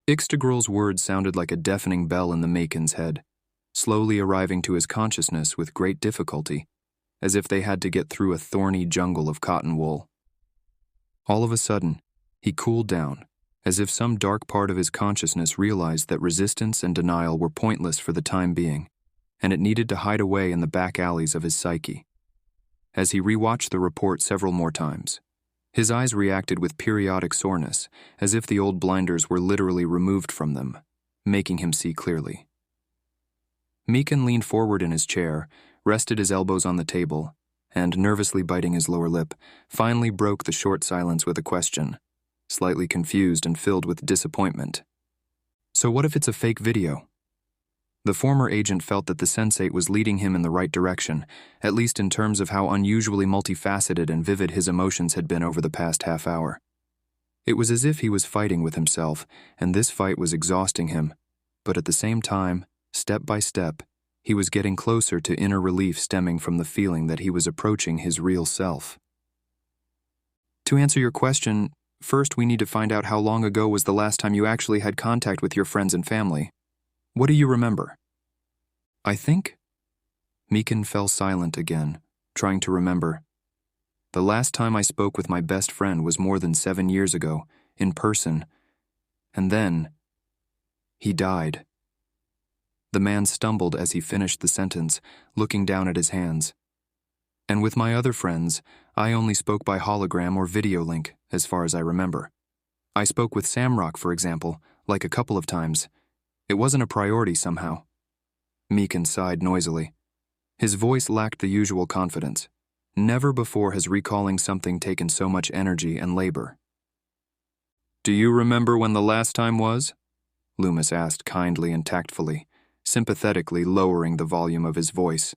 Ixtigril's words sounded like a deafening bell in the Meekin's head, slowly arriving to his consciousness with great difficulty, as if they had to get through a thorny jungle of cotton wool. All of a sudden, he cooled down, as if some dark part of his consciousness realized that resistance and denial were pointless for the time being, and it needed to hide away in the back alleys of his psyche. As he rewatched the report several more times, his eyes reacted with periodic soreness, as if the old blinders were literally removed from them, making him see clearly. Meekin leaned forward in his chair, rested his elbows on the table, and, nervously biting his lower lip, finally broke the short silence with a question, slightly confused and filled with disappointment. "So what if it's a fake video?" The former agent felt that the sensate was leading him in the right direction, at least in terms of how unusually multifaceted and vivid his emotions had been over the past half hour. It was as if he was fighting with himself, and this fight was exhausting him, but at the same time, step by step, he was getting closer to inner relief stemming from the feeling that he was approaching his real self. "To answer your question, first we need to find out how long ago was the last time you actually had contact with your friends and family. What do you remember?" "I think?" Meekin fell silent again, trying to remember. "The last time I spoke with my best friend was more than 7 years ago, in person. And then, he died." The man stumbled as he finished the sentence, looking down at his hands. "And with my other friends, I only spoke by hologram or video link, as far as I remember. I spoke with Samrock, for example, like a couple of times. It wasn't a priority somehow." Meekin sighed noisily. His voice lacked the usual confidence. Never before has recalling something taken so much energy and labor. "Do you remember when the last time was?" Loomis asked kindly and tactfully, sympathetically lowering the volume of his voice.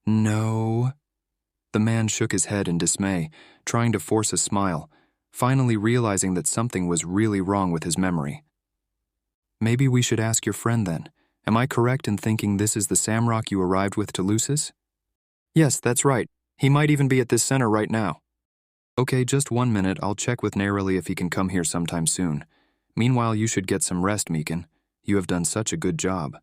"No." The man shook his head in dismay, trying to force a smile, finally realizing that something was really wrong with his memory. "Maybe we should ask your friend then. Am I correct in thinking this is the Samrock you arrived with to Lucis?" "Yes, that's right. He might even be at this center right now." "Okay, just 1 minute. I'll check with Nerali if he can come here sometime soon. Meanwhile, you should get some rest, Meekin. You have done such a good job."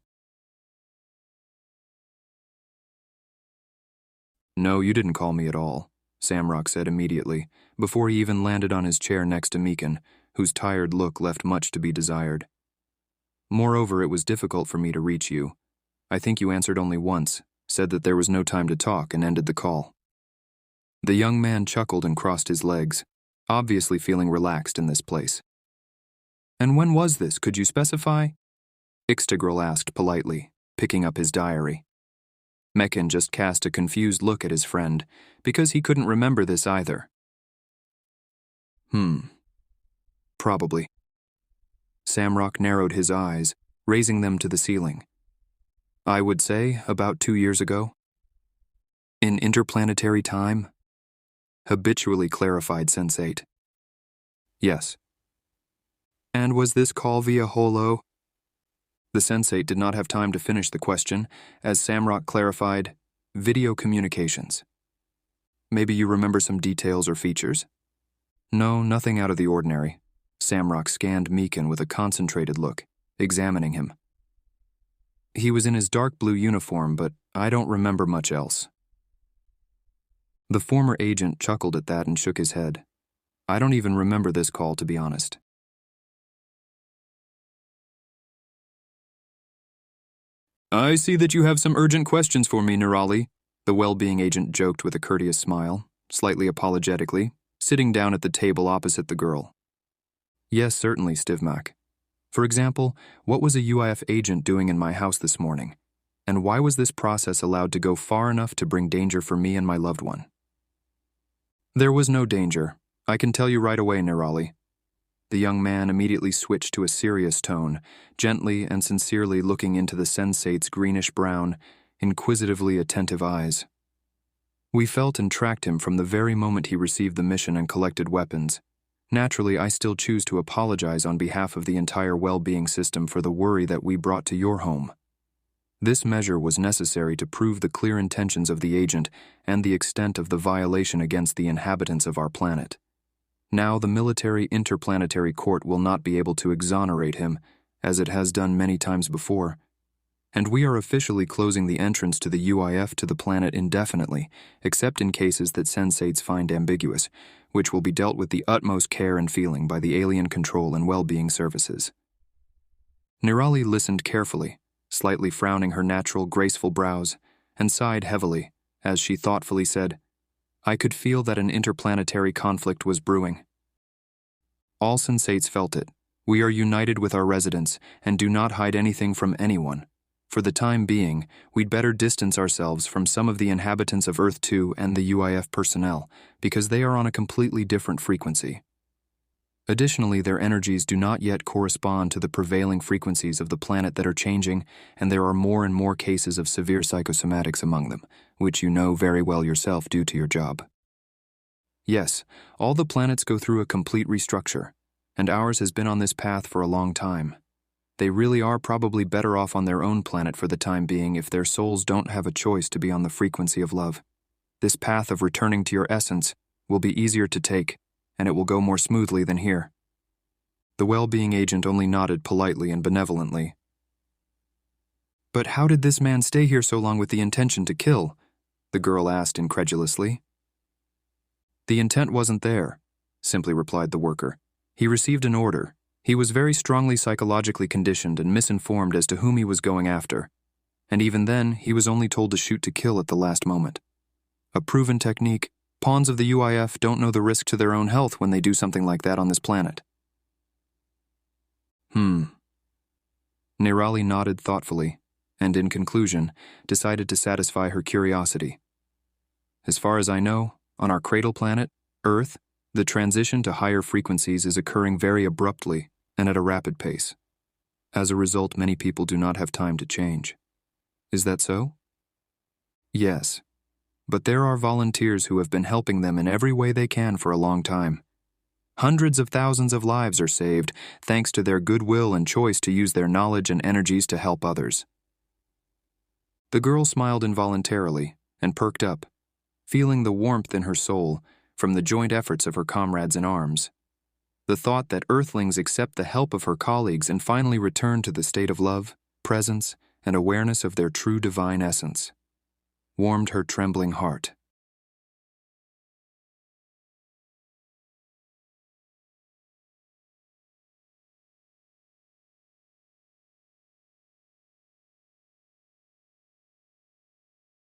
"No, you didn't call me at all," Samrock said immediately, before he even landed on his chair next to Meekin, whose tired look left much to be desired. "Moreover, it was difficult for me to reach you. I think you answered only once, said that there was no time to talk, and ended the call." The young man chuckled and crossed his legs, obviously feeling relaxed in this place. "And when was this, could you specify?" Ixtigril asked politely, picking up his diary. Mekin just cast a confused look at his friend, because he couldn't remember this either. Probably." Samrock narrowed his eyes, raising them to the ceiling. "I would say about 2 years ago." "In interplanetary time?" habitually clarified Sensate. "Yes." "And was this call via holo?" The Sensate did not have time to finish the question, as Samrock clarified, "Video communications." "Maybe you remember some details or features?" "No, nothing out of the ordinary." Samrock scanned Meekin with a concentrated look, examining him. "He was in his dark blue uniform, but I don't remember much else." The former agent chuckled at that and shook his head. I don't even remember this call, to be honest. I see that you have some urgent questions for me, Nirali, the well-being agent joked with a courteous smile, slightly apologetically, sitting down at the table opposite the girl. Yes, certainly, Stivmak. For example, what was a UIF agent doing in my house this morning? And why was this process allowed to go far enough to bring danger for me and my loved one? There was no danger. I can tell you right away, Nirali. The young man immediately switched to a serious tone, gently and sincerely looking into the sensate's greenish-brown, inquisitively attentive eyes. We felt and tracked him from the very moment he received the mission and collected weapons. Naturally, I still choose to apologize on behalf of the entire well-being system for the worry that we brought to your home. This measure was necessary to prove the clear intentions of the agent and the extent of the violation against the inhabitants of our planet. Now the military interplanetary court will not be able to exonerate him, as it has done many times before, and we are officially closing the entrance to the UIF to the planet indefinitely, except in cases that sensates find ambiguous, which will be dealt with the utmost care and feeling by the Alien Control and Well-Being Services. Nirali listened carefully, slightly frowning her natural, graceful brows, and sighed heavily as she thoughtfully said, I could feel that an interplanetary conflict was brewing. All sensates felt it. We are united with our residents and do not hide anything from anyone. For the time being, we'd better distance ourselves from some of the inhabitants of Earth 2 and the UIF personnel, because they are on a completely different frequency. Additionally, their energies do not yet correspond to the prevailing frequencies of the planet that are changing, and there are more and more cases of severe psychosomatics among them, which you know very well yourself due to your job. Yes, all the planets go through a complete restructure, and ours has been on this path for a long time. They really are probably better off on their own planet for the time being if their souls don't have a choice to be on the frequency of love. This path of returning to your essence will be easier to take, and it will go more smoothly than here. The well-being agent only nodded politely and benevolently. But how did this man stay here so long with the intention to kill? The girl asked incredulously. The intent wasn't there, simply replied the worker. He received an order. He was very strongly psychologically conditioned and misinformed as to whom he was going after. And even then, he was only told to shoot to kill at the last moment. A proven technique. Pawns of the UIF don't know the risk to their own health when they do something like that on this planet. Nirali nodded thoughtfully, and in conclusion, decided to satisfy her curiosity. As far as I know, on our cradle planet, Earth, the transition to higher frequencies is occurring very abruptly and at a rapid pace. As a result, many people do not have time to change. Is that so? Yes. But there are volunteers who have been helping them in every way they can for a long time. Hundreds of thousands of lives are saved thanks to their goodwill and choice to use their knowledge and energies to help others. The girl smiled involuntarily and perked up, feeling the warmth in her soul from the joint efforts of her comrades in arms. The thought that Earthlings accept the help of her colleagues and finally return to the state of love, presence, and awareness of their true divine essence warmed her trembling heart.